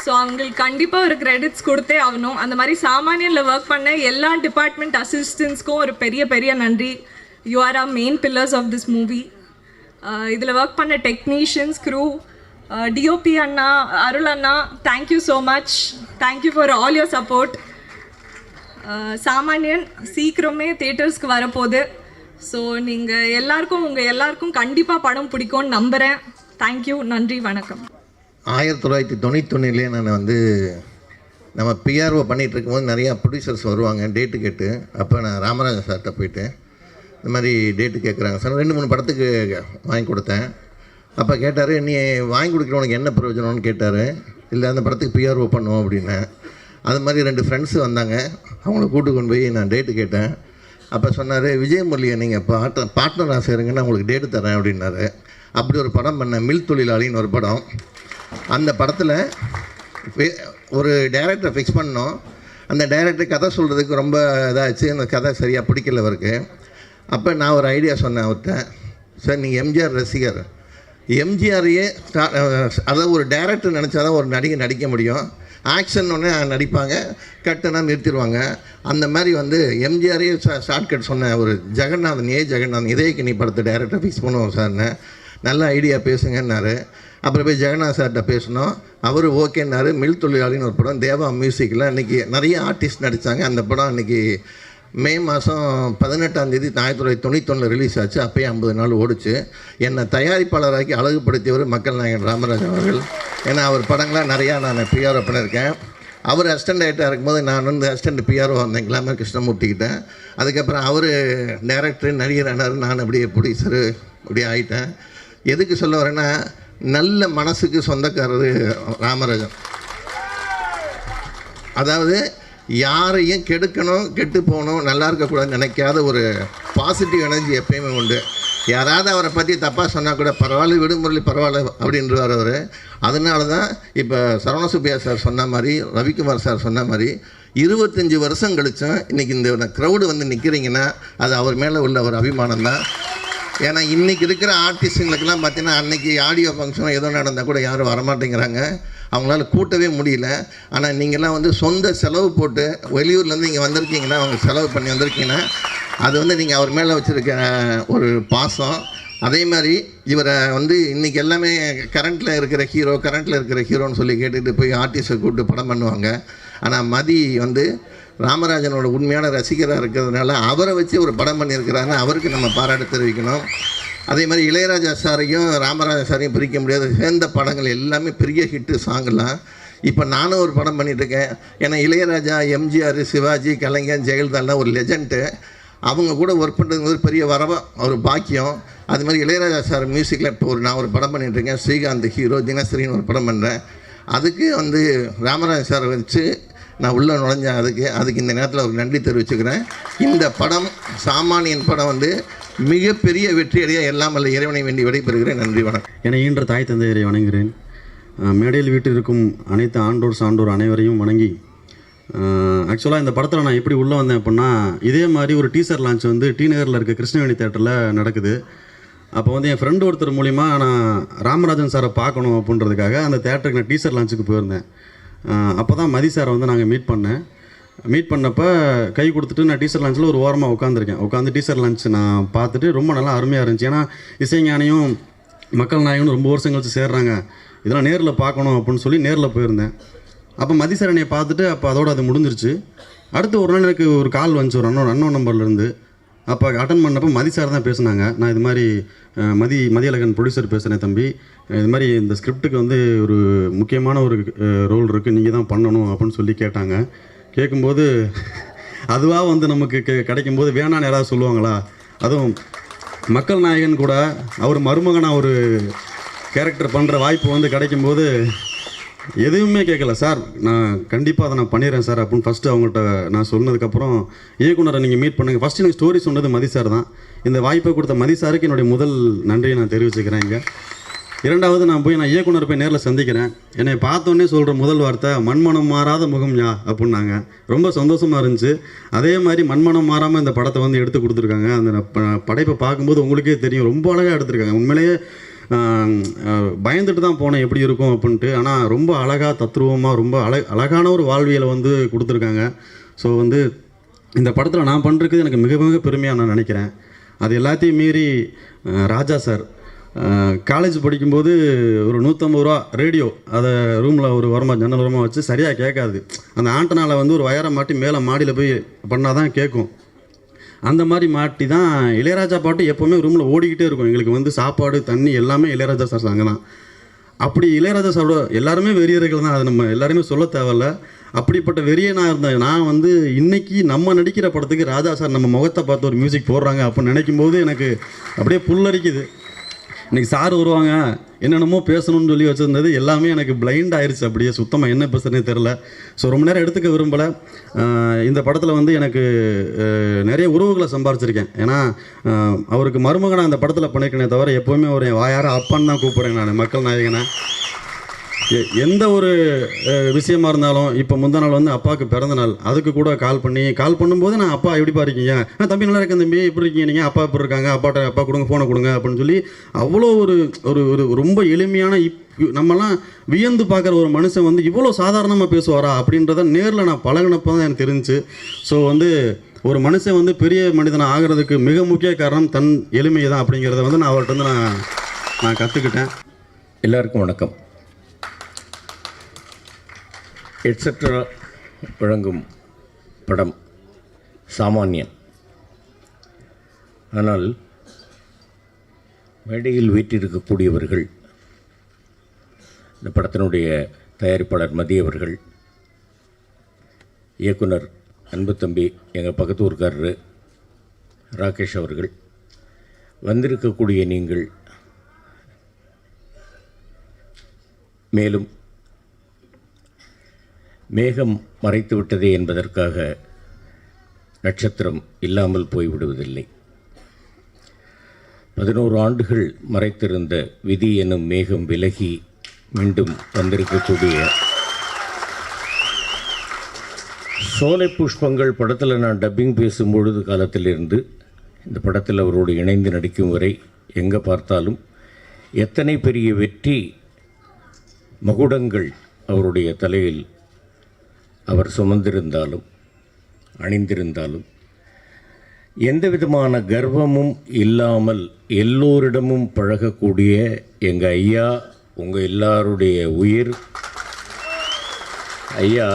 ஸோ அவங்களுக்கு கண்டிப்பாக ஒரு கிரெடிட்ஸ் கொடுத்தே ஆகணும். அந்த மாதிரி சாமானியனில் ஒர்க் பண்ண எல்லா டிபார்ட்மெண்ட் அசிஸ்டன்ஸ்க்கும் ஒரு பெரிய பெரிய நன்றி. You are are main pillars of this movie. இதில் ஒர்க் பண்ண டெக்னீஷியன்ஸ், க்ரூ, டிஓபி அண்ணா, அருள் அண்ணா, thank you so much. Thank you for all your support. Saamaniyan சீக்கிரமே தியேட்டர்ஸ்க்கு வரப்போகுது. ஸோ நீங்கள் உங்கள் எல்லாருக்கும் கண்டிப்பாக படம் பிடிக்கும்னு நம்புகிறேன். தேங்க்யூ, நன்றி, வணக்கம். 1991 நான் நம்ம பிஆர்ஓ பண்ணிகிட்டு இருக்கும்போது நிறையா ப்ரொடியூசர்ஸ் வருவாங்க டேட்டு கேட்டு. அப்போ நான் ராமராஜன் சார்கிட்ட போயிட்டு, இந்த மாதிரி டேட்டு கேட்குறாங்க சார். 2-3 படத்துக்கு வாங்கி கொடுத்தேன். அப்போ கேட்டார், நீ வாங்கி கொடுக்குறவனுக்கு என்ன பிரயோஜனம்னு கேட்டார். இல்லை அந்த படத்துக்கு பிஆர்ஓ பண்ணுவோம் அப்படின்னேன். அது மாதிரி 2 ஃப்ரெண்ட்ஸு வந்தாங்க, அவங்கள கூட்டு கொண்டு போய் நான் டேட்டு கேட்டேன். அப்போ சொன்னார், விஜயமுரளியை நீங்கள் பார்ட்னராக சேருங்கன்னா உங்களுக்கு டேட்டு தரேன் அப்படின்னாரு. அப்படி ஒரு படம் பண்ணேன், மில் தொழிலாளின்னு ஒரு படம். அந்த படத்தில் ஒரு டைரக்டரை ஃபிக்ஸ் பண்ணோம். அந்த டைரக்டர் கதை சொல்கிறதுக்கு ரொம்ப இதாகிடுச்சு, அந்த கதை சரியாக பிடிக்கல அவருக்கு. அப்போ நான் ஒரு ஐடியா சொன்னேன் அவர்கிட்ட, சார் நீங்கள் எம்ஜிஆர் ரசிகர், எம்ஜிஆரையே அதாவது ஒரு டைரக்டர் நினச்சா தான் ஒரு நடிகை நடிக்க முடியும். ஆக்ஷன் ஒன்று நடிப்பாங்க, கட்டுனா நிறுத்திடுவாங்க. அந்த மாதிரி வந்து எம்ஜிஆரையே ஷார்ட்கட் சொன்ன ஒரு ஜெகநாதன், ஜெகநாதன் இதயக்கனி படத்தை டைரக்டர் ஃபிக்ஸ் பண்ணுவோம் சார்னு. நல்ல ஐடியா பேசுங்கன்னாரு. அப்புறம் போய் ஜெகநாத் சார்கிட்ட பேசினோம். அவர் ஓகேன்னாரு. மில் தொழிலாளின்னு ஒரு படம் தேவா மியூசிக்கில் அன்றைக்கி நிறைய ஆர்டிஸ்ட் நடித்தாங்க. அந்த படம் அன்றைக்கி மே மாதம் 18ஆம் தேதி 1991 ரிலீஸ் ஆச்சு. அப்போயே 50 நாள் ஓடிச்சு. என்னை தயாரிப்பாளராக்கி அழகுபடுத்தியவர் மக்கள் நாயகன் ராமராஜன் அவர்கள். ஏன்னா அவர் படங்களாக நிறையா நான் பிஆர்ஓ பண்ணியிருக்கேன். அவர் அசிஸ்டன்ட் டைரக்டராக இருக்கும்போது நான் வந்து அசிஸ்டன்ட் பிஆர்ஓ வந்தேன் கிளாமர் கிருஷ்ணமூர்த்திக்கிட்டேன். அதுக்கப்புறம் அவர் டைரக்டர் நடிகர் ஆனார், நான் அப்படியே ப்ரொடியூசரு அப்படியே ஆகிட்டேன். எதுக்கு சொல்ல வரேன்னா, நல்ல மனசுக்கு சொந்தக்காரர் ராமராஜன். அதாவது யாரையும் கெடுக்கணும், கெட்டு போகணும், நல்லா இருக்கக்கூடாதுன்னு நினைக்காத ஒரு பாசிட்டிவ் எனர்ஜி எப்பயுமே உண்டு. யாராவது அவரை பற்றி தப்பாக சொன்னால் கூட பரவாயில்ல, விடுமுறை பரவாயில்ல அப்படின்றவர் அவர். அதனால தான் இப்போ சரவணசுப்பியா சார் சொன்ன மாதிரி, ரவிக்குமார் சார் சொன்ன மாதிரி 25 வருஷம் கழிச்சும் இன்றைக்கி இந்த க்ரௌடு வந்து நிற்கிறீங்கன்னா அது அவர் மேலே உள்ள ஒரு அபிமானம் தான். ஏன்னா இன்றைக்கி இருக்கிற ஆர்டிஸ்ட்டுங்களுக்கெல்லாம் பார்த்தீங்கன்னா அன்றைக்கி ஆடியோ ஃபங்க்ஷனோ ஏதோ நடந்தால் கூட யாரும் வரமாட்டேங்கிறாங்க, அவங்களால கூட்டவே முடியல. ஆனால் நீங்கள்லாம் வந்து சொந்த செலவு போட்டு வெளியூர்லேருந்து இங்கே வந்திருக்கீங்கன்னா, அவங்க செலவு பண்ணி வந்திருக்கீங்கன்னா, அது வந்து நீங்கள் அவர் மேலே வச்சுருக்க ஒரு பாசம். அதே மாதிரி இவரை வந்து இன்றைக்கி எல்லாமே கரண்ட்டில் இருக்கிற ஹீரோன்னு சொல்லி கேட்டுட்டு போய் ஆர்டிஸ்ட்டை கூப்பிட்டு படம் பண்ணுவாங்க. ஆனால் மதி வந்து ராமராஜனோட உண்மையான ரசிகராக இருக்கிறதுனால அவரை வச்சு ஒரு படம் பண்ணியிருக்கிறாங்க. அவருக்கு நம்ம பாராட்டு தெரிவிக்கணும். அதே மாதிரி இளையராஜா சாரையும் ராமராஜா சாரையும் பிரிக்க முடியாது. சேர்ந்த படங்கள் எல்லாமே பெரிய ஹிட்டு சாங்கெல்லாம். இப்போ நானும் ஒரு படம் பண்ணிகிட்ருக்கேன். ஏன்னா இளையராஜா, எம்ஜிஆர், சிவாஜி, கலைஞர், ஜெயலலிதாலாம் ஒரு லெஜண்ட்டு. அவங்க கூட ஒர்க் பண்ணுறது ஒரு பெரிய ஒரு பாக்கியம். அது மாதிரி இளையராஜா சார் மியூசிக்கில் இப்போ நான் ஒரு படம் பண்ணிகிட்ருக்கேன். ஸ்ரீகாந்த் ஹீரோ, தினசரின்னு ஒரு படம் பண்ணுறேன். அதுக்கு வந்து ராமராஜா சாரை வச்சு நான் உள்ளே நுழைஞ்சேன். அதுக்கு இந்த நேரத்தில் ஒரு நன்றி தெரிவிச்சுக்கிறேன். இந்த படம் சாமானியன் படம் வந்து மிகப்பெரிய வெற்றியடைய எல்லாம் அல்ல இறைவனை வேண்டி விடைபெறுகிறேன். நன்றி, வணக்கம். என ஈன்ற தாய் தந்தையரை வணங்குகிறேன். மேடையில் வீட்டில் இருக்கும் அனைத்து ஆண்டோர் சான்றோர் அனைவரையும் வணங்கி, ஆக்சுவலாக இந்த படத்தில் நான் எப்படி உள்ளே வந்தேன் அப்படின்னா, இதே மாதிரி ஒரு டீசர் லான்ச் வந்து டி நகரில் இருக்க கிருஷ்ணவேணி தேட்டரில் நடக்குது. அப்போ வந்து என் ஃப்ரெண்டு ஒருத்தர் மூலிமா நான் ராமராஜன் சாரை பார்க்கணும் அப்படின்றதுக்காக அந்த தேட்டருக்கு நான் டீசர் லான்ச்சுக்கு போயிருந்தேன். அப்போ தான் மதி சாரை வந்து நாங்கள் மீட் பண்ணப்போ கை கொடுத்துட்டு நான் டீசர் லான்ச்சில் ஒரு ஓரமாக உட்காந்து டீசர் லான்ச் நான் பார்த்துட்டு ரொம்ப நல்லா அருமையாக இருந்துச்சு. ஏன்னா இசைஞானியும் மக்கள் நாயகனும் ரொம்ப வருஷம் கழிச்சு சேர்றாங்க, இதெல்லாம் நேரில் பார்க்கணும் அப்படின்னு சொல்லி நேரில் போயிருந்தேன். அப்போ மதி சார் என்னை பார்த்துட்டு அப்போ அதோடு அது முடிஞ்சிருச்சு. அடுத்து ஒரு நாள் எனக்கு ஒரு கால் வந்துச்சு ஒரு அண்ணன் நம்பர்லேருந்து. அப்போ அட்டன் பண்ணப்போ மதி சார் தான் பேசுனாங்க. நான் இது மாதிரி மதியழகன் ப்ரொடியூசர் பேசுகிறேன் தம்பி, இது மாதிரி இந்த ஸ்கிரிப்டுக்கு வந்து ஒரு முக்கியமான ஒரு ரோல் இருக்குது, நீங்கள் தான் பண்ணணும் அப்படின்னு சொல்லி கேட்டாங்க. கேட்கும்போது அதுவாக வந்து நமக்கு கிடைக்கும்போது வேணான்னு யாராவது சொல்லுவாங்களா? அதுவும் மக்கள் நாயகன் கூட அவர் மருமகனாக ஒரு கேரக்டர் பண்ணுற வாய்ப்பு வந்து கிடைக்கும்போது எதுவுமே கேட்கல. சார் நான் கண்டிப்பாக அதை நான் பண்ணிடுறேன் சார் அப்படின்னு ஃபஸ்ட்டு அவங்கள்ட்ட நான் சொன்னதுக்கப்புறம், இயக்குனரை நீங்கள் மீட் பண்ணுங்கள். ஃபஸ்ட்டு எனக்கு ஸ்டோரி சொன்னது மதி சார் தான். இந்த வாய்ப்பை கொடுத்த மதி சாருக்கு என்னுடைய முதல் நன்றியை நான் தெரிவிச்சுக்கிறேன். இங்கே இரண்டாவது நான் இயக்குனர் போய் நேரில் சந்திக்கிறேன். என்னை பார்த்தோன்னே சொல்கிற முதல் வார்த்தை, மண்மனம் மாறாத முகம் யா அப்படின்னாங்க. ரொம்ப சந்தோஷமாக இருந்துச்சு. அதே மாதிரி மண்மனம் மாறாமல் இந்த படத்தை வந்து எடுத்து கொடுத்துருக்காங்க. அந்த படைப்பை பார்க்கும்போது உங்களுக்கே தெரியும், ரொம்ப அழகாக எடுத்திருக்காங்க. உண்மையிலேயே பயந்துட்டு தான் போனேன் எப்படி இருக்கும் அப்படின்ட்டு. ஆனால் ரொம்ப அழகாக தத்ரூபமாக ரொம்ப அழகான ஒரு வாழ்வியலை வந்து கொடுத்துருக்காங்க. ஸோ வந்து இந்த படத்தில் நான் பண்ணுறது எனக்கு மிக மிக பெருமையாக நான் நினைக்கிறேன். அது எல்லாத்தையும் மீறி ராஜா சார் காலேஜ் படிக்கும்போது ஒரு 150 ரூபா ரேடியோ அதை ரூமில் ஒரு ஓரமாக ஜன்னல் ஓரமாக வச்சு சரியாக கேட்காது. அந்த ஆண்டனாவில் வந்து ஒரு வயரை மாட்டி மேலே மாடியில் போய் பண்ணால் தான் கேட்கும். அந்த மாதிரி மாட்டி தான் இளையராஜா பாட்டு எப்போவுமே ரூமில் ஓடிக்கிட்டே இருக்கும். எங்களுக்கு வந்து சாப்பாடு தண்ணி எல்லாமே இளையராஜா சார் சாங்க தான். அப்படி இளையராஜா சாரோட எல்லாருமே வெறியர்கள் தான், அது நம்ம எல்லாருமே சொல்ல தேவையில்ல. அப்படிப்பட்ட வெறியனாக இருந்தேன் நான் வந்து. இன்னைக்கு நம்ம நடிக்கிற படத்துக்கு ராஜா சார் நம்ம முகத்தை பார்த்து ஒரு மியூசிக் போடுறாங்க அப்படின்னு நினைக்கும் போது எனக்கு அப்படியே புல்லரிக்குது. இன்றைக்கி சார் வருவாங்க, என்னென்னமோ பேசணும்னு சொல்லி வச்சுருந்தது எல்லாமே எனக்கு பிளைண்ட் ஆயிடுச்சு. அப்படியே சுத்தமாக என்ன பேசுகிறேனே தெரில. ஸோ ரொம்ப நேரம் எடுத்துக்க விரும்பலை. இந்த படத்தில் வந்து எனக்கு நிறைய உறவுகளை சம்பாரிச்சிருக்கேன். ஏன்னா அவருக்கு மருமகனாக அந்த படத்தில் பண்ணியிருக்கேனே தவிர எப்போவுமே ஒரு வாயார அப்பான்னு தான் கூப்பிட்றேன் நான், மக்கள் நாயகனை. எந்த ஒரு விஷயமா இருந்தாலும், இப்போ முந்தா நாள் வந்து அப்பாவுக்கு பிறந்த நாள், அதுக்கு கூட கால் பண்ணும்போது நான் அப்பா எப்படிப்பா இருக்கீங்க, தம்பி நல்லா இருக்கேன் தம்பி, எப்படி இருக்கீங்க நீங்கள், அப்பா எப்படி இருக்காங்க, அப்பா கொடுங்க ஃபோனை கொடுங்க அப்படின்னு சொல்லி அவ்வளோ ஒரு ஒரு ரொம்ப எளிமையான நம்மலாம் வியந்து பார்க்குற ஒரு மனுஷன் வந்து இவ்வளோ சாதாரணமாக பேசுவாரா அப்படின்றத நேரில் நான் பழகினப்போ தான் எனக்கு தெரிஞ்சு. ஸோ வந்து ஒரு மனுஷன் வந்து பெரிய மனிதனாக ஆகிறதுக்கு மிக முக்கிய காரணம் தன் எளிமை தான் அப்படிங்கிறத வந்து நான் அவர்கிட்ட வந்து நான் கற்றுக்கிட்டேன். எல்லாருக்கும் வணக்கம். எட்ஸெட்ரா வழங்கும் படம் சாமானியன். ஆனால் மேடையில் வீற்றிருக்கக்கூடியவர்கள், இந்த படத்தினுடைய தயாரிப்பாளர் மதி அவர்கள், இயக்குனர் அன்பு தம்பி எங்கள் பக்கத்து ஊர்க்காரரு ராகேஷ் அவர்கள், வந்திருக்கக்கூடிய நீங்கள், மேலும் மேகம் மறைத்து விட்டதே என்பதற்காக நட்சத்திரம் இல்லாமல் போய்விடுவதில்லை. 11 ஆண்டுகள் மறைத்திருந்த விதி எனும் மேகம் விலகி மீண்டும் வந்திருக்கக்கூடிய சோலை புஷ்பங்கள் படத்தில் நான் டப்பிங் பேசும்பொழுது காலத்திலிருந்து இந்த படத்தில் அவரோடு இணைந்து நடிக்கும் வரை எங்கே பார்த்தாலும் எத்தனை பெரிய வெற்றி மகுடங்கள் அவருடைய தலையில் அவர் சுமந்திருந்தாலும் அணிந்திருந்தாலும் எந்த விதமான கர்வமும் இல்லாமல் எல்லோரிடமும் பழகக்கூடிய எங்கள் ஐயா, உங்கள் எல்லாருடைய உயிர் ஐயா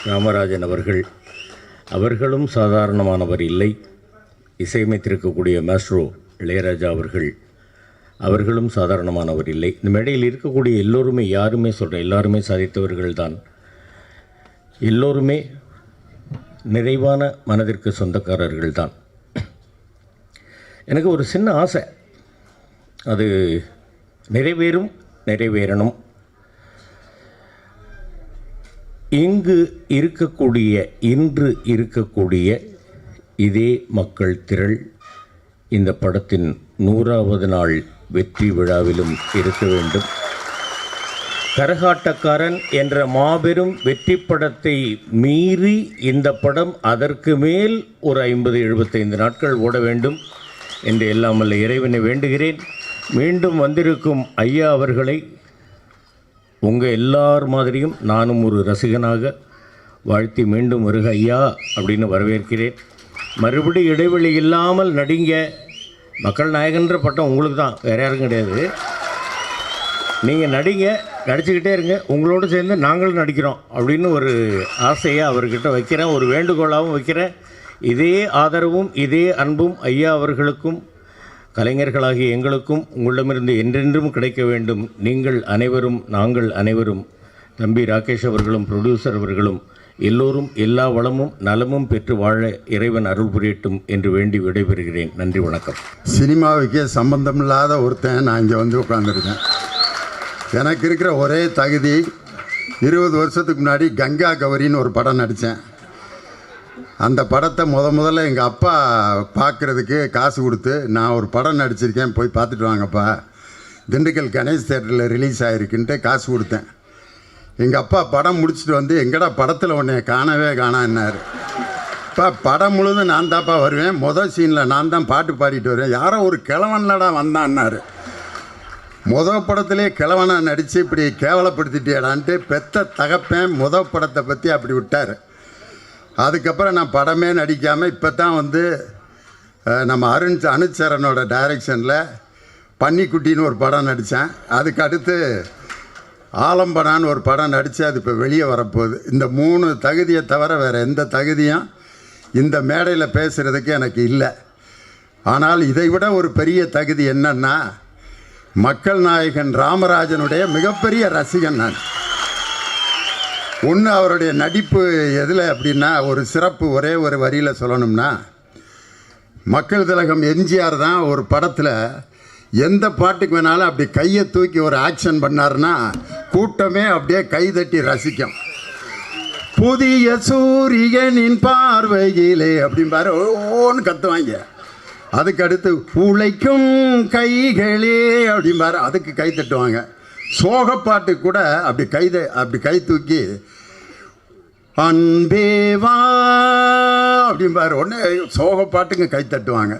ராமராஜன் அவர்களும் சாதாரணமானவர் இல்லை. இசையமைத்திருக்கக்கூடிய மாஸ்ட்ரோ இளையராஜா அவர்களும் சாதாரணமானவர் இல்லை. இந்த மேடையில் இருக்கக்கூடிய எல்லோருமே, யாருமே சொல்கிறேன், எல்லாருமே சாதித்தவர்கள் தான். எல்லோருமே நிறைவான மனதிற்கு சொந்தக்காரர்கள் தான். எனக்கு ஒரு சின்ன ஆசை, அது நிறைவேறணும். இன்று இருக்கக்கூடிய இதே மக்கள் திரள் இந்த படத்தின் 100வது நாள் வெற்றி விழாவிலும் இருக்க வேண்டும். கரகாட்டக்காரன் என்ற மாபெரும் வெற்றி படத்தை மீறி இந்த படம் அதற்கு மேல் ஒரு 50-75 நாட்கள் ஓட வேண்டும் என்று எல்லாம் வல்ல இறைவனை வேண்டுகிறேன். மீண்டும் வந்திருக்கும் ஐயா அவர்களை உங்கள் எல்லார் மாதிரியும் நானும் ஒரு ரசிகனாக வாழ்த்தி மீண்டும் வருக ஐயா அப்படின்னு வரவேற்கிறேன். மறுபடியும் இடைவெளி இல்லாமல் நடிங்க. மக்கள் நாயகன்ற பட்டம் உங்களுக்கு தான், வேறு யாரும் கிடையாது. நீங்கள் நடிச்சுக்கிட்டே இருங்க, உங்களோடு சேர்ந்து நாங்களும் நடிக்கிறோம் அப்படின்னு ஒரு ஆசையை அவர்கிட்ட வைக்கிறேன், ஒரு வேண்டுகோளாகவும் வைக்கிறேன். இதே ஆதரவும் இதே அன்பும் ஐயா அவர்களுக்கும் கலைஞர்களாகிய எங்களுக்கும் உங்களிடமிருந்து என்றென்றும் கிடைக்க வேண்டும். நீங்கள் அனைவரும், நாங்கள் அனைவரும், தம்பி ராகேஷ் அவர்களும் ப்ரொடியூசர் அவர்களும் எல்லோரும் எல்லா வளமும் நலமும் பெற்று வாழ இறைவன் அருள் புரியட்டும் என்று வேண்டி விடைபெறுகிறேன். நன்றி, வணக்கம். சினிமாவுக்கே சம்பந்தமில்லாத ஒருத்தன் நான் இங்கே வந்து உட்காந்துருக்கேன். எனக்கு இருக்கிற ஒரே தகுதி, 20 வருஷத்துக்கு முன்னாடி கங்கா கௌரின்னு ஒரு படம் நடித்தேன். அந்த படத்தை முதல்ல எங்கள் அப்பா பார்க்குறதுக்கு காசு கொடுத்து, நான் ஒரு படம் நடிச்சிருக்கேன், போய் பார்த்துட்டு வாங்கப்பா, திண்டுக்கல் கணேஷ் தேட்டரில் ரிலீஸ் ஆகிருக்குன்ட்டு காசு கொடுத்தேன். எங்கள் அப்பா படம் முடிச்சுட்டு வந்து, எங்கடா படத்தில் உன்னை காணவே காணான்னாரு. இப்போ படம் முழுதும் நான் தான்ப்பா வருவேன், மொதல் சீனில் நான் தான் பாட்டு பாடிட்டு வருவேன், யாரோ ஒரு கிழவன்லடா வந்தான்னாரு. படத்திலே கிழவனா நடித்து இப்படி கேவலப்படுத்திட்டேடான்ட்டு பெத்த தகப்பேன் படத்தை பற்றி அப்படி விட்டார். அதுக்கப்புறம் நான் படமே நடிக்காமல் இப்போ தான் வந்து நம்ம அனுச்சரனோட டைரக்ஷனில் பன்னிக்குட்டின்னு ஒரு படம் நடித்தேன். அதுக்கு அடுத்து ஆலம்பனான்னு ஒரு படம் நடித்து அது இப்போ வெளியே வரப்போகுது. இந்த 3 தகுதியை தவிர வேறு எந்த தகுதியும் இந்த மேடையில் பேசுகிறதுக்கு எனக்கு இல்லை. ஆனால் இதை விட ஒரு பெரிய தகுதி என்னன்னா, மக்கள் நாயகன் ராமராஜனுடைய மிகப்பெரிய ரசிகன் நான். ஒன்று அவருடைய நடிப்பு எதில் அப்படின்னா, ஒரு சிறப்பு ஒரே ஒரு வரியில் சொல்லணும்னா, மக்கள் திலகம் எம்ஜிஆர் தான் ஒரு படத்தில் எந்த பாட்டுக்கு வேணாலும் அப்படி கையை தூக்கி ஒரு ஆக்ஷன் பண்ணார்னா கூட்டமே அப்படியே கைதட்டி ரசிக்கும். புதிய சூரியனின் பார்வையிலே அப்படிம்பாரு ஓன்னு கத்துவாங்க. அதுக்கு அடுத்து உழைக்கும் கைகளே அப்படிம்பாரு, அதுக்கு கை தட்டுவாங்க. சோகப்பாட்டு கூட அப்படி கை தூக்கி அன்பேவா அப்படிம்பாரு, உடனே சோகப்பாட்டுங்க கை தட்டுவாங்க.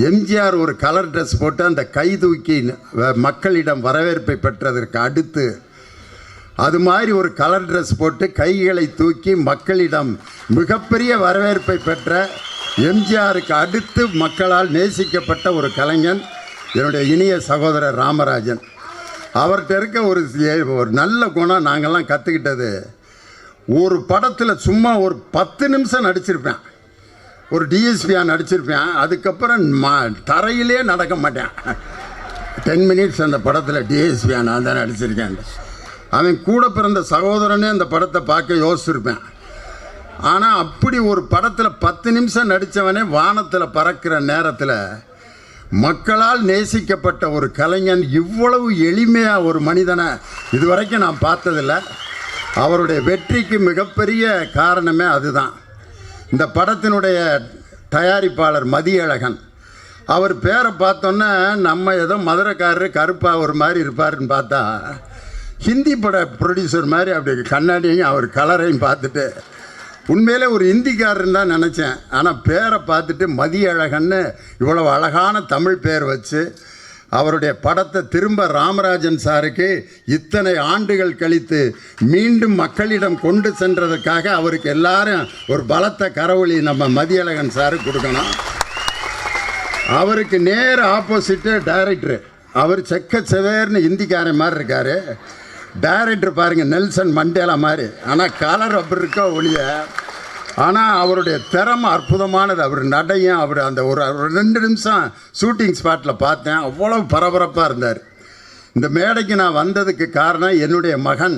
எம்ஜிஆர் ஒரு கலர் ட்ரெஸ் போட்டு அந்த கை தூக்கி மக்களிடம் வரவேற்பை பெற்றதற்கு அடுத்து அது மாதிரி ஒரு கலர் ட்ரெஸ் போட்டு கைகளை தூக்கி மக்களிடம் மிகப்பெரிய வரவேற்பை பெற்ற எம்ஜிஆருக்கு அடுத்து மக்களால் நேசிக்கப்பட்ட ஒரு கலைஞன் என்னுடைய இனிய சகோதரர் ராமராஜன். அவர்கிட்ட இருக்க ஒரு நல்ல குணம் நாங்கள்லாம் கற்றுக்கிட்டது, ஒரு படத்தில் சும்மா ஒரு 10 நிமிஷம் நடிச்சிருப்பேன், ஒரு டிஎஸ்பியாக நடிச்சிருப்பேன், அதுக்கப்புறம் தரையிலே நடக்க மாட்டேன். 10 மினிட்ஸ் அந்த படத்தில் டிஎஸ்பியாக நான் தான் நடிச்சிருக்கேன். அவன் கூட பிறந்த சகோதரனே அந்த படத்தை பார்க்க யோசிச்சிருப்பேன். ஆனால் அப்படி ஒரு படத்தில் 10 நிமிஷம் நடித்தவனே வானத்தில் பறக்கிற நேரத்தில் மக்களால் நேசிக்கப்பட்ட ஒரு கலைஞன் இவ்வளவு எளிமையாக ஒரு மனிதனை இதுவரைக்கும் நான் பார்த்ததில்லை. அவருடைய வெற்றிக்கு மிகப்பெரிய காரணமே அதுதான். இந்த படத்தினுடைய தயாரிப்பாளர் மதியழகன், அவர் பேரை பார்த்தோன்னே நம்ம ஏதோ மதுரைக்காரரு கருப்பாக ஒரு மாதிரி இருப்பாருன்னு பார்த்தா ஹிந்தி பட ப்ரொடியூசர் மாதிரி அப்படி கண்ணாடியும் அவர் கலரையும் பார்த்துட்டு உண்மையிலே ஒரு ஹிந்திக்காரன் தான் நினச்சேன். ஆனால் பேரை பார்த்துட்டு மதியழகன்னு இவ்வளவு அழகான தமிழ் பேர் வச்சு அவருடைய படத்தை திரும்ப ராமராஜன் சாருக்கு இத்தனை ஆண்டுகள் கழித்து மீண்டும் மக்களிடம் கொண்டு சென்றதற்காக அவருக்கு எல்லாரும் ஒரு பலத்த கரவொலி நம்ம மதியழகன் சாருக்கு கொடுக்கணும். அவருக்கு நேர் ஆப்போசிட்டு டைரக்டரு, அவர் செக்க செவேர்னு ஹிந்திக்காரன் மாதிரி இருக்கார். டைரக்டர் பாருங்கள் நெல்சன் மண்டேலா மாதிரி, ஆனால் கலர் அப்படி இருக்க ஒழிய, ஆனால் அவருடைய திறமை அற்புதமானது. அவர் நடையும் அவர் அந்த ஒரு 2 நிமிஷம் ஷூட்டிங் ஸ்பாட்டில் பார்த்தேன், அவ்வளோ பரபரப்பாக இருந்தார். இந்த மேடைக்கு நான் வந்ததுக்கு காரணம் என்னுடைய மகன்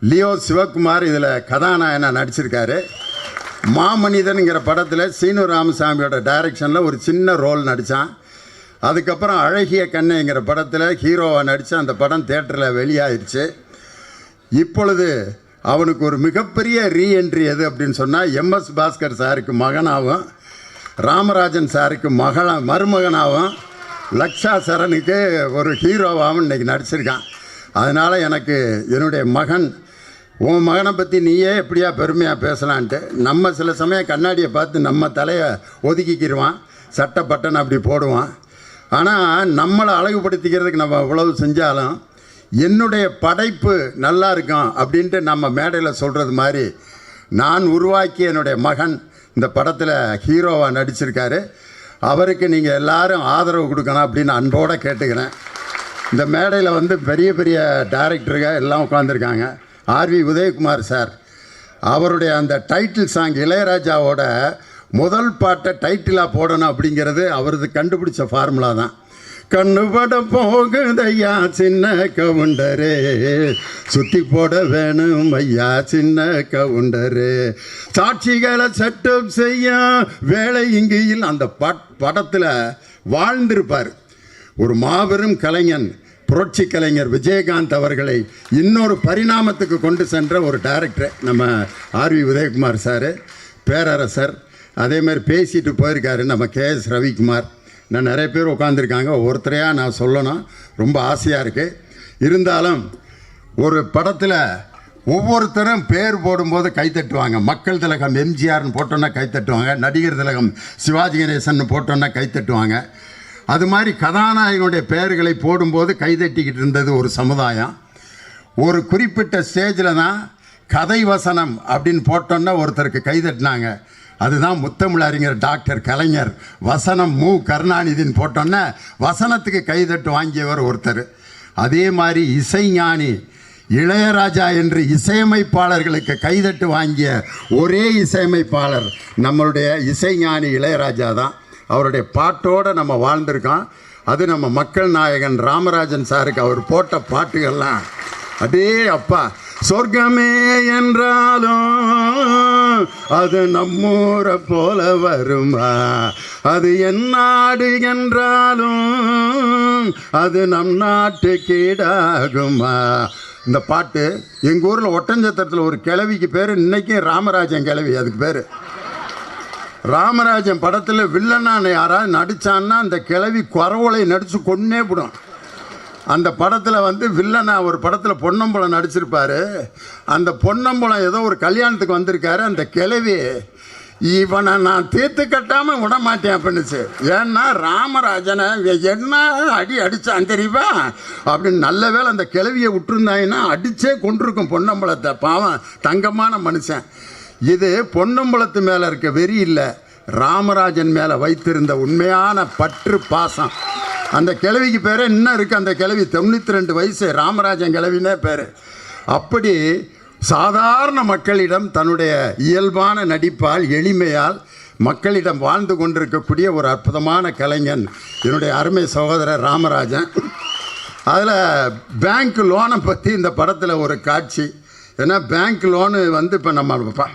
லியோ சிவகுமார் இதில் கதாநாயகனாக நடிச்சிருக்காரு. மாமனிதனுங்கிற படத்தில் சீனு ராமசாமியோட டைரக்ஷனில் ஒரு சின்ன ரோல் நடித்தான். அதுக்கப்புறம் அழகிய கண்ணைங்கிற படத்தில் ஹீரோவாக நடித்து அந்த படம் தேட்டரில் வெளியாகிடுச்சு. இப்பொழுது அவனுக்கு ஒரு மிகப்பெரிய ரீஎன்ட்ரி எது அப்படின்னு சொன்னால், எம்எஸ் பாஸ்கர் சாருக்கு மகனாகவும் ராமராஜன் சாருக்கு மருமகனாகவும் லக்ஷா சரனுக்கு ஒரு ஹீரோவாகவும் இன்றைக்கி நடிச்சிருக்கான். அதனால் எனக்கு என்னுடைய மகன், உன் மகனை பற்றி நீயே எப்படியா பெருமையாக பேசலான்ட்டு, நம்ம சில சமயம் கண்ணாடியை பார்த்து நம்ம தலையை ஒதுக்கிக்கிடுவான், சட்டை பட்டன் அப்படி போடுவான். ஆனால் நம்மளை அழகுபடுத்திக்கிறதுக்கு நம்ம இவ்வளவு செஞ்சாலும் என்னுடைய படைப்பு நல்லா இருக்கும் அப்படின்ட்டு நம்ம மேடையில் சொல்கிறது மாதிரி நான் உருவாக்கிய என்னுடைய மகன் இந்த படத்தில் ஹீரோவாக நடிச்சிருக்காரு. அவருக்கு நீங்கள் எல்லாரும் ஆதரவு கொடுக்கணும் அப்படின்னு அன்போடு கேட்டுக்கிறேன். இந்த மேடையில் வந்து பெரிய பெரிய டைரக்டருங்க எல்லாம் உட்காந்துருக்காங்க. ஆர்வி உதயகுமார் சார், அவருடைய அந்த டைட்டில் சாங் இளையராஜாவோட முதல் பாட்டை டைட்டிலாக போடணும் அப்படிங்கிறது அவரது கண்டுபிடிச்ச ஃபார்முலா தான். கண்ணுபட போகுதையா சின்ன கவுண்டரே, சுற்றி போட வேணும் ஐயா சின்ன கவுண்டரே, சாட்சிகளை சட்டம் செய்ய வேலை இங்கேயில். அந்த படத்தில் வாழ்ந்திருப்பார் ஒரு மாபெரும் கலைஞன், புரட்சி கலைஞர் விஜயகாந்த் அவர்களை இன்னொரு பரிணாமத்துக்கு கொண்டு சென்ற ஒரு டைரக்டர் நம்ம ஆர்வி உதயகுமார் சார், பேரரசர். அதே மாதிரி பேசிட்டு போயிருக்காரு நம்ம KS ரவிக்குமார். நான் நிறைய பேர் உட்காந்துருக்காங்க, ஒருத்தரையாக நான் சொல்லணும், ரொம்ப ஆசையாக இருக்குது. இருந்தாலும் ஒரு படத்தில் ஒவ்வொருத்தரும் பேர் போடும்போது கைத்தட்டுவாங்க. மக்கள் திலகம் எம்ஜிஆர்னு போட்டோன்னா கைத்தட்டுவாங்க, நடிகர் திலகம் சிவாஜி கணேசன் போட்டோன்னா கைத்தட்டுவாங்க. அது மாதிரி கதாநாயகனுடைய பெயர்களை போடும்போது கைதட்டிக்கிட்டு இருந்தது ஒரு சமுதாயம். ஒரு குறிப்பிட்ட ஸ்டேஜில் தான் கதை வசனம் அப்படின்னு போட்டோன்னா ஒருத்தருக்கு கைதட்டினாங்க. அதுதான் முத்தமிழ் அறிஞர் டாக்டர் கலைஞர். வசனம் மு கருணாநிதின்னு போட்டோன்னே வசனத்துக்கு கைதட்டு வாங்கியவர் ஒருத்தர். அதே மாதிரி இசைஞானி இளையராஜா என்று இசையமைப்பாளர்களுக்கு கைதட்டு வாங்கிய ஒரே இசையமைப்பாளர் நம்மளுடைய இசைஞானி இளையராஜா தான். அவருடைய பாட்டோடு நம்ம வாழ்ந்திருக்கோம். அது நம்ம மக்கள் நாயகன் ராமராஜன் சாருக்கு அவர் போட்ட பாட்டுகள்லாம் அடே அப்பா. சொர்க்கமே என்றாலும் அது நம்மூரை போல வருமா, அது என் நாடு என்றாலும் அது நம் நாட்டு கீடாகுமா. இந்த பாட்டு எங்கள் ஊரில் ஒட்டஞ்சத்திரத்தில் ஒரு கிழவிக்கு பேர் இன்னைக்கும் ராமராஜன் கிழவி. அதுக்கு பேர் ராமராஜன். படத்தில் வில்லனான யாராவது நடித்தான்னா அந்த கிழவி குறவலை நடித்து கொன்னே விடும். அந்த படத்தில் வந்து வில்லனா ஒரு படத்தில் பொன்னம்பலம் நடிச்சிருப்பார். அந்த பொன்னம்பலம் ஏதோ ஒரு கல்யாணத்துக்கு வந்திருக்காரு. அந்த கிழவி இவனை நான் தீர்த்து கட்டாமல் விட மாட்டேன் அப்படின்னுச்சு. ஏன்னா ராமராஜனை என்ன அடி அடித்தான் தெரியுமா அப்படின்னு. நல்ல வேளை அந்த கிழவியை விட்டுருந்தாங்கன்னா அடித்தே கொண்டிருக்கும் பொன்னம்பலத்தை. பாவம் தங்கமான மனுஷன். இது பொன்னம்பலத்து மேலே இருக்க வெறி இல்லை, ராமராஜன் மேலே வைத்திருந்த உண்மையான பற்று பாசம். அந்த கிழவிக்கு பேர் இன்னும் இருக்குது. அந்த கிழவி 92 வயசு, ராமராஜன் கிழவினே பேர். அப்படி சாதாரண மக்களிடம் தன்னுடைய இயல்பான நடிப்பால் எளிமையால் மக்களிடம் வாழ்ந்து கொண்டிருக்கக்கூடிய ஒரு அற்புதமான கலைஞன் என்னுடைய அருமை சகோதரர் ராமராஜன். அதில் பேங்க் லோனை பற்றி இந்த படத்தில் ஒரு காட்சி. ஏன்னா பேங்க் லோனு வந்து இப்போ நம்ம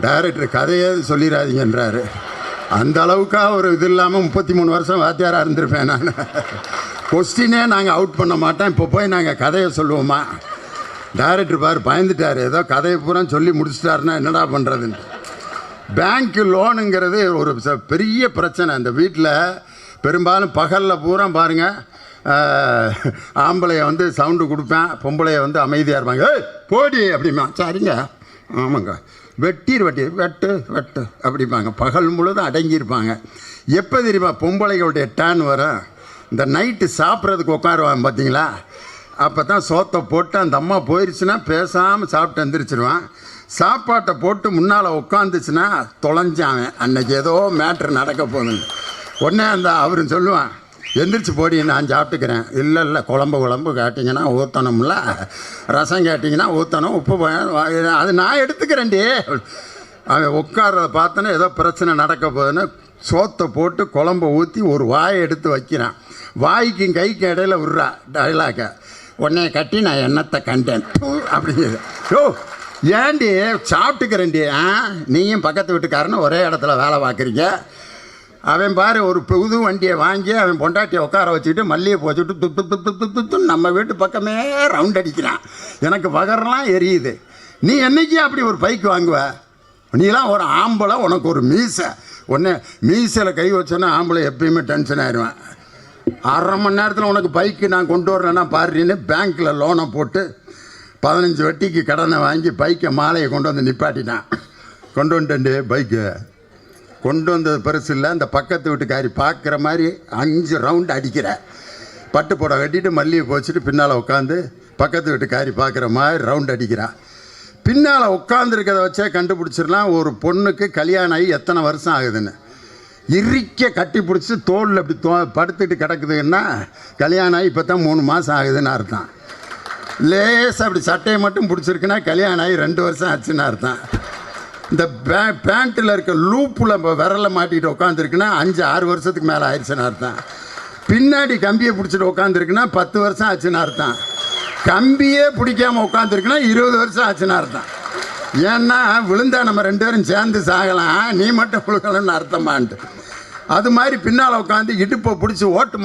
டைரக்டர் கதையே சொல்லிடாதீங்கன்றாரு. அந்த அளவுக்காக ஒரு இது இல்லாமல் 33 வருஷம் வாத்தியாராக இருந்திருப்பேன் நான். கொஸ்டினே நாங்கள் அவுட் பண்ண மாட்டோம். இப்போ போய் நாங்கள் கதையை சொல்லுவோமா? டைரக்டர் பார் பயந்துட்டார், ஏதோ கதையை பூரா சொல்லி முடிச்சிட்டாருன்னா என்னடா பண்ணுறதுன்னு. பேங்க் லோனுங்கிறது ஒரு பெரிய பிரச்சனை. அந்த வீட்டில் பெரும்பாலும் பகலில் பூரா பாருங்கள், ஆம்பளையை வந்து சவுண்டு கொடுப்பேன், பொம்பளையை வந்து அமைதியாக இருப்பாங்க. ஏய் போடி அப்படிமா. சரிங்க ஆமாங்க வெட்டி வெட்டு வெட்டு அப்படிப்பாங்க. பகல் முழுதும் அடங்கியிருப்பாங்க. எப்போ தெரியுமா பொம்பளைகளுடைய டேன் வரும்? இந்த நைட்டு சாப்பிட்றதுக்கு உட்காருவான் பார்த்தீங்களா, அப்போ தான் சோத்தை போட்டு அந்த அம்மா போயிடுச்சுன்னா பேசாமல் சாப்பிட்டு எந்திரிச்சிருவான். சாப்பாட்டை போட்டு முன்னால் உட்காந்துச்சுன்னா தொலைஞ்சான், அன்னைக்கு ஏதோ மேட்ரு நடக்க போகுதுன்னு. உடனே அந்த அவரும் சொல்லுவான், எந்திரிச்சு போடி நான் சாப்பிட்டுக்கிறேன். இல்லை குழம்பு கேட்டிங்கன்னா ஊற்றணும்ல, ரசம் கேட்டிங்கன்னா ஊற்றணும், உப்பு அது நான் எடுத்துக்கிறேன்டி. அவன் உட்கார்றத பார்த்தோன்னா ஏதோ பிரச்சனை நடக்க போகுதுன்னு சோத்தை போட்டு குழம்பை ஊற்றி ஒரு வாயை எடுத்து வைக்கிறான். வாய்க்கும் கைக்கு இடையில விட்றா டைலாக. உடனே கட்டி நான் எண்ணத்தை கண்டேன் அப்படிங்கிறது. யோ ஏண்டி சாப்பிட்டுக்கிறேன்டி, நீயும் பக்கத்து வீட்டுக்காரன்னு ஒரே இடத்துல வேலை பார்க்குறீங்க. அவன் பாரு ஒரு புது வண்டியை வாங்கி அவன் பொண்டாட்டியை உட்கார வச்சுக்கிட்டு மல்லியை போச்சுட்டு துத்து நம்ம வீட்டு பக்கமே ரவுண்ட் அடிக்கிறான். எனக்கு பகரெலாம் எரியுது. நீ என்னைக்கு அப்படி ஒரு பைக் வாங்குவ? நீலாம் ஒரு ஆம்பளை, உனக்கு ஒரு மீசை. உடனே மீசையில் கை வச்சோன்னா ஆம்பளை எப்பயுமே டென்ஷன் ஆயிடுவேன். 1/2 மணி நேரத்தில் உனக்கு பைக்கு நான் கொண்டு வரேன்னா பாருன்னு பேங்க்கில் லோனை போட்டு 15 வட்டிக்கு கடனை வாங்கி பைக்கை மாலையை கொண்டு வந்து நிப்பாட்டிட்டான். கொண்டு வந்துட்டேன்டி பைக்கு. கொண்டு வந்தது பெருசு இல்லை, அந்த பக்கத்து வீட்டுக்காரி பார்க்குற மாதிரி 5 ரவுண்டு அடிக்கிற. பட்டு போட கட்டிட்டு மல்லியை போச்சுட்டு பின்னால் உட்காந்து பக்கத்து வீட்டுக்காரி பார்க்குற மாதிரி ரவுண்டு அடிக்கிறான். பின்னால் உட்காந்துருக்கிறத வச்சே கண்டுபிடிச்சிடலாம் ஒரு பொண்ணுக்கு கல்யாணம் ஆகி எத்தனை வருஷம் ஆகுதுன்னு. இறுக்க கட்டி பிடிச்சி தோளில் அப்படி படுத்துட்டு கிடக்குதுன்னா கல்யாணம் ஆகி இப்போ தான் 3 மாதம் ஆகுதுன்னு அர்த்தம். லேசாக அப்படி சட்டையை மட்டும் பிடிச்சிருக்குன்னா கல்யாணம் ஆகி 2 வருஷம் ஆச்சுன்னு அர்த்தம். இந்த பேண்ட்டில் இருக்க லூப்பில் விரலை மாட்டிகிட்டு உட்காந்துருக்குன்னா 5-6 வருஷத்துக்கு மேலே ஆயிடுச்சுன்னு அர்த்தம். பின்னாடி கம்பியை பிடிச்சிட்டு உட்காந்துருக்குன்னா 10 வருஷம் ஆச்சுன்னு அர்த்தம். கம்பியே பிடிக்காமல் உட்காந்துருக்குன்னா 20 வருஷம் ஆச்சுன்னு அர்த்தம். ஏன்னா விழுந்தா நம்ம 2 பேரும் சேர்ந்து சாகலாம், நீ மட்டும் விழுகலன்னு அர்த்தமான்ட்டு. அது மாதிரி பின்னால் உட்காந்து இடுப்பை பிடிச்சி ஓட்டு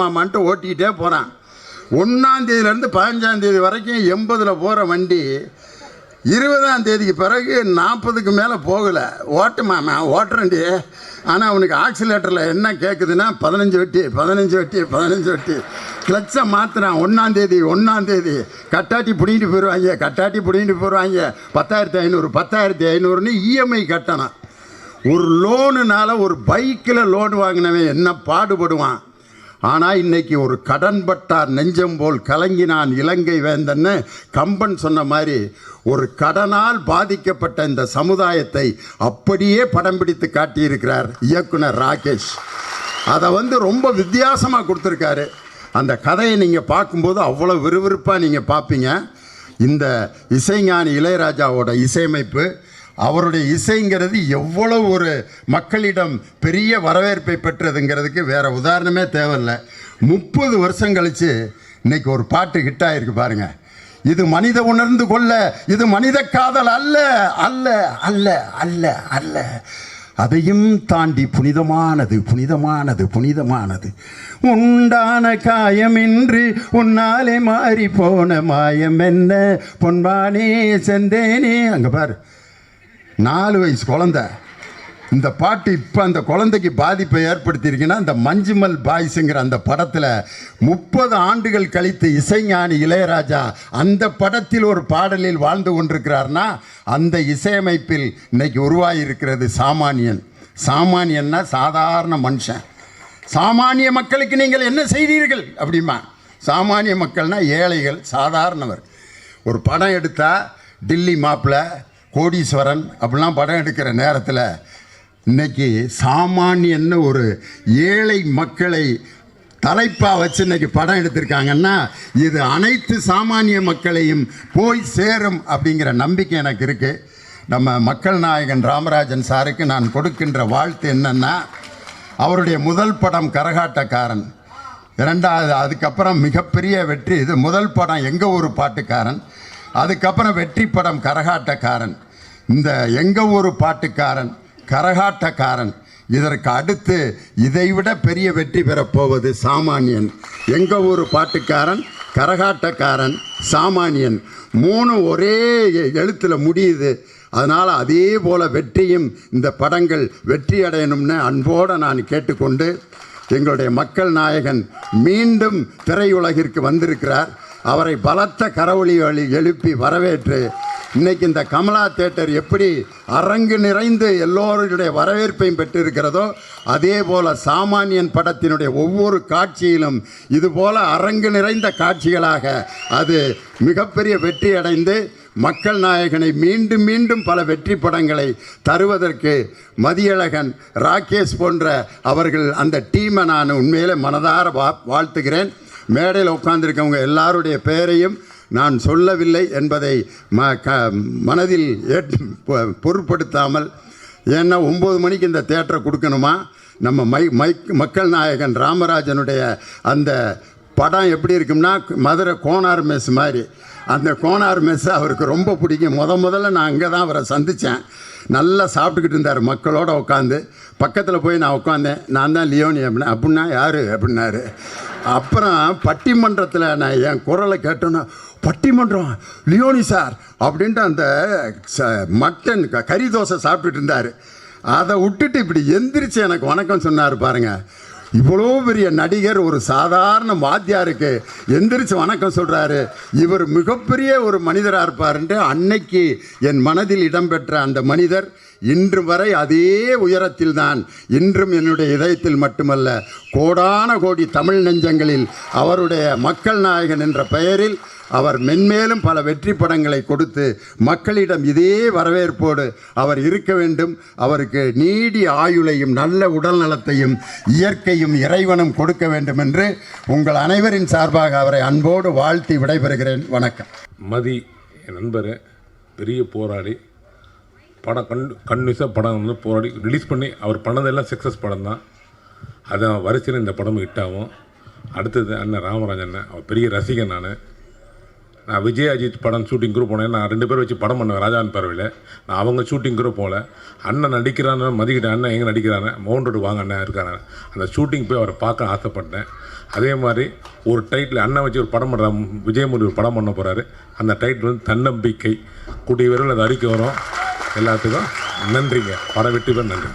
மாமான்ட்டு ஓட்டிக்கிட்டே போகிறான். 1ஆம் தேதியிலேருந்து 15ஆம் தேதி வரைக்கும் 80ல் போகிற வண்டி 20ஆம் தேதிக்கு பிறகு 40க்கு மேலே போகலை. ஓட்டுறண்டி. ஆனால் அவனுக்கு ஆக்சிலேட்டரில் என்ன கேட்குதுன்னா 15 வெட்டி கிளச்சை மாற்றுறான். 1ஆம் தேதி கட்டாட்டி பிடிங்கிட்டு போயிடுவாங்க. 10,500 இஎம்ஐ கட்டணும். ஒரு லோனுனால ஒரு பைக்கில் லோன் வாங்கினவன் என்ன பாடுபடுவான். ஆனால் இன்றைக்கி ஒரு கடன்பட்டார் நெஞ்சம் போல் கலங்கினான் இலங்கை வேந்தன்னு கம்பன் சொன்ன மாதிரி ஒரு கடனால் பாதிக்கப்பட்ட இந்த சமுதாயத்தை அப்படியே படம் பிடித்து காட்டியிருக்கிறார் இயக்குனர் ராகேஷ். அதை ரொம்ப வித்தியாசமாக கொடுத்துருக்காரு. அந்த கதையை நீங்கள் பார்க்கும்போது அவ்வளோ விறுவிறுப்பாக நீங்கள் பார்ப்பீங்க. இந்த இசைஞானி இளையராஜாவோட இசையமைப்பு, அவருடைய இசைங்கிறது எவ்வளவு ஒரு மக்களிடம் பெரிய வரவேற்பை பெற்றதுங்கிறதுக்கு வேற உதாரணமே தேவையில்லை. 30 வருஷம் கழித்து இன்னைக்கு ஒரு பாட்டு ஹிட் ஆகிருக்கு பாருங்க. இது மனித உணர்ந்து கொள்ள, இது மனித காதல் அல்ல அல்ல அல்ல அல்ல அல்ல, அதையும் தாண்டி புனிதமானது புனிதமானது புனிதமானது. உண்டான காயமின்றி உன்னாலே மாறி போன மாயம் என்ன பொன்பானே செந்தேனே. அங்கே பாரு, 4 வயசு குழந்தை இந்த பாட்டு இப்போ அந்த குழந்தைக்கு பாதிப்பை ஏற்படுத்தியிருக்குன்னா, இந்த மஞ்சுமல் பாய்ஸுங்கிற அந்த படத்தில் 30 ஆண்டுகள் கழித்து இசைஞானி இளையராஜா அந்த படத்தில் ஒரு பாடலில் வாழ்ந்து கொண்டிருக்கிறார்னா, அந்த இசையமைப்பில் இன்னைக்கு உருவாகியிருக்கிறது சாமானியன். சாமானியன்னா சாதாரண மனுஷன். சாமானிய மக்களுக்கு நீங்கள் என்ன செய்தீர்கள் அப்படிமா? சாமானிய மக்கள்னா ஏழைகள், சாதாரணவர். ஒரு படம் எடுத்தால் டில்லி மாப்பிள்ள, கோடீஸ்வரன் அப்படிலாம் படம் எடுக்கிற நேரத்தில் இன்னைக்கு சாமானியன்னு ஒரு ஏழை மக்களை தலைப்பாக வச்சு இன்னைக்கு படம் எடுத்திருக்காங்கன்னா, இது அனைத்து சாமானிய மக்களையும் போய் சேரும் அப்படிங்கிற நம்பிக்கை எனக்கு இருக்குது. நம்ம மக்கள் நாயகன் ராமராஜன் சாருக்கு நான் கொடுக்கின்ற வாழ்த்து என்னன்னா, அவருடைய முதல் படம் கரகாட்டக்காரன், 2வது அதுக்கப்புறம் மிகப்பெரிய வெற்றி. இது முதல் படம் எங்கள் ஊர் பாட்டுக்காரன், அதுக்கப்புறம் வெற்றி படம் கரகாட்டக்காரன். இந்த எங்கள் ஊர் பாட்டுக்காரன், கரகாட்டக்காரன், இதற்கு அடுத்து இதைவிட பெரிய வெற்றி பெறப்போவது சாமானியன். எங்கள் ஊர் பாட்டுக்காரன், கரகாட்டக்காரன், சாமானியன் 3 ஒரே எழுத்தில் முடியுது. அதனால் அதே போல் வெற்றியும் இந்த படங்கள் வெற்றி அடையணும்னு அன்போடு நான் கேட்டுக்கொண்டு, எங்களுடைய மக்கள் நாயகன் மீண்டும் திரையுலகிற்கு வந்திருக்கிறார். அவரை பலத்த கரவொலி எழுப்பி வரவேற்று, இன்னைக்கு இந்த கமலா தியேட்டர் எப்படி அரங்கு நிறைந்து எல்லோருடைய வரவேற்பையும் பெற்றிருக்கிறதோ, அதே போல் சாமானியன் படத்தினுடைய ஒவ்வொரு காட்சியிலும் இதுபோல் அரங்கு நிறைந்த காட்சிகளாக அது மிகப்பெரிய வெற்றி அடைந்து மக்கள் நாயகனை மீண்டும் மீண்டும் பல வெற்றி படங்களை தருவதற்கு மதியழகன், ராகேஷ் போன்ற அவர்கள் அந்த டீமை நான் உண்மையிலே மனதார வாழ்த்துகிறேன். மேடையில் உட்கார்ந்திருக்கவங்க எல்லாருடைய பெயரையும் நான் சொல்லவில்லை என்பதை மனதில் பொருட்படுத்தாமல், ஏன்னா 9 மணிக்கு இந்த தியேட்டரை கொடுக்கணுமா, நம்ம மக்கள் நாயகன் ராமராஜனுடைய அந்த படம் எப்படி இருக்கும்னா, மதுரை கோனார் மெஸ் மாதிரி. அந்த கோனார் மெஸ் அவருக்கு ரொம்ப பிடிக்கும். முதல்ல நான் அங்கே தான் அவரை சந்தித்தேன். நல்லா சாப்பிட்டுக்கிட்டு இருந்தார் மக்களோடு உட்காந்து. பக்கத்தில் போய் நான் உட்காந்தேன். நான் தான் லியோனி அப்படின்னா யார் அப்படின்னாரு. அப்புறம் பட்டிமன்றத்தில் நான் என் குரலை கேட்டோன்னா, பட்டிமன்றம் லியோனி சார் அப்படின்ட்டு அந்த மட்டன் கறி தோசை சாப்பிட்டுட்டு இருந்தார். அதை விட்டுட்டு இப்படி எந்திரிச்சு எனக்கு வணக்கம் சொன்னார் பாருங்கள். இவ்வளோ பெரிய நடிகர் ஒரு சாதாரண வாத்தியாருக்கு எந்திரிச்சு வணக்கம் சொல்கிறாரு. இவர் மிகப்பெரிய ஒரு மனிதராக இருப்பார்ன்ட்டு அன்னைக்கு என் மனதில் இடம்பெற்ற அந்த மனிதர் இன்று வரை அதே உயரத்தில் தான். இன்றும் என்னுடைய இதயத்தில் மட்டுமல்ல, கோடான கோடி தமிழ் நெஞ்சங்களில் அவருடைய மக்கள் நாயகன் என்ற பெயரில் அவர் மென்மேலும் பல வெற்றி படங்களை கொடுத்து மக்களிடம் இதே வரவேற்போடு அவர் இருக்க வேண்டும். அவருக்கு நீடிய ஆயுளையும் நல்ல உடல் நலத்தையும் இயற்கையும் இறைவனும் கொடுக்க வேண்டும் என்று உங்கள் அனைவரின் சார்பாக அவரை அன்போடு வாழ்த்தி விடைபெறுகிறேன். வணக்கம். மதி என் நண்பர், பெரிய போராளி, படம் கன்வியூஸாக படம் வந்து போராடி ரிலீஸ் பண்ணி அவர் பண்ணதெல்லாம் சக்ஸஸ் படம் தான். அதான் வரிசையில் இந்த படம் ஹிட் ஆகும். அடுத்தது அண்ணன் ராமராஜன், அவர் பெரிய ரசிகன். நான் விஜய் அஜித் படம் ஷூட்டிங் குரூப் போனேன். நான் 2 பேர் வச்சு படம் பண்ணுவேன் ராஜான் பறவையில். நான் அவங்க ஷூட்டிங் குரூப் போகல. அண்ணன் நடிக்கிறான்னு மதிக்கிட்டேன். அண்ணன் எங்கே நடிக்கிறாங்க, மவுண்ட் ரோடு வாங்க அண்ணன் இருக்காங்க. அந்த ஷூட்டிங் போய் அவரை பார்க்க ஆசைப்பட்டேன். அதே மாதிரி ஒரு டைட்டில் அண்ணன் வச்சு ஒரு படம் பண்ணுற விஜயமுடி ஒரு படம் பண்ண போகிறாரு. அந்த டைட்டில் வந்து தன்னம்பிக்கை. கூடிய விரைவில் அது அறிக்கை வரும். எல்லாத்துக்கும் நன்றிங்க. படம் வெற்றி பெற நன்றி.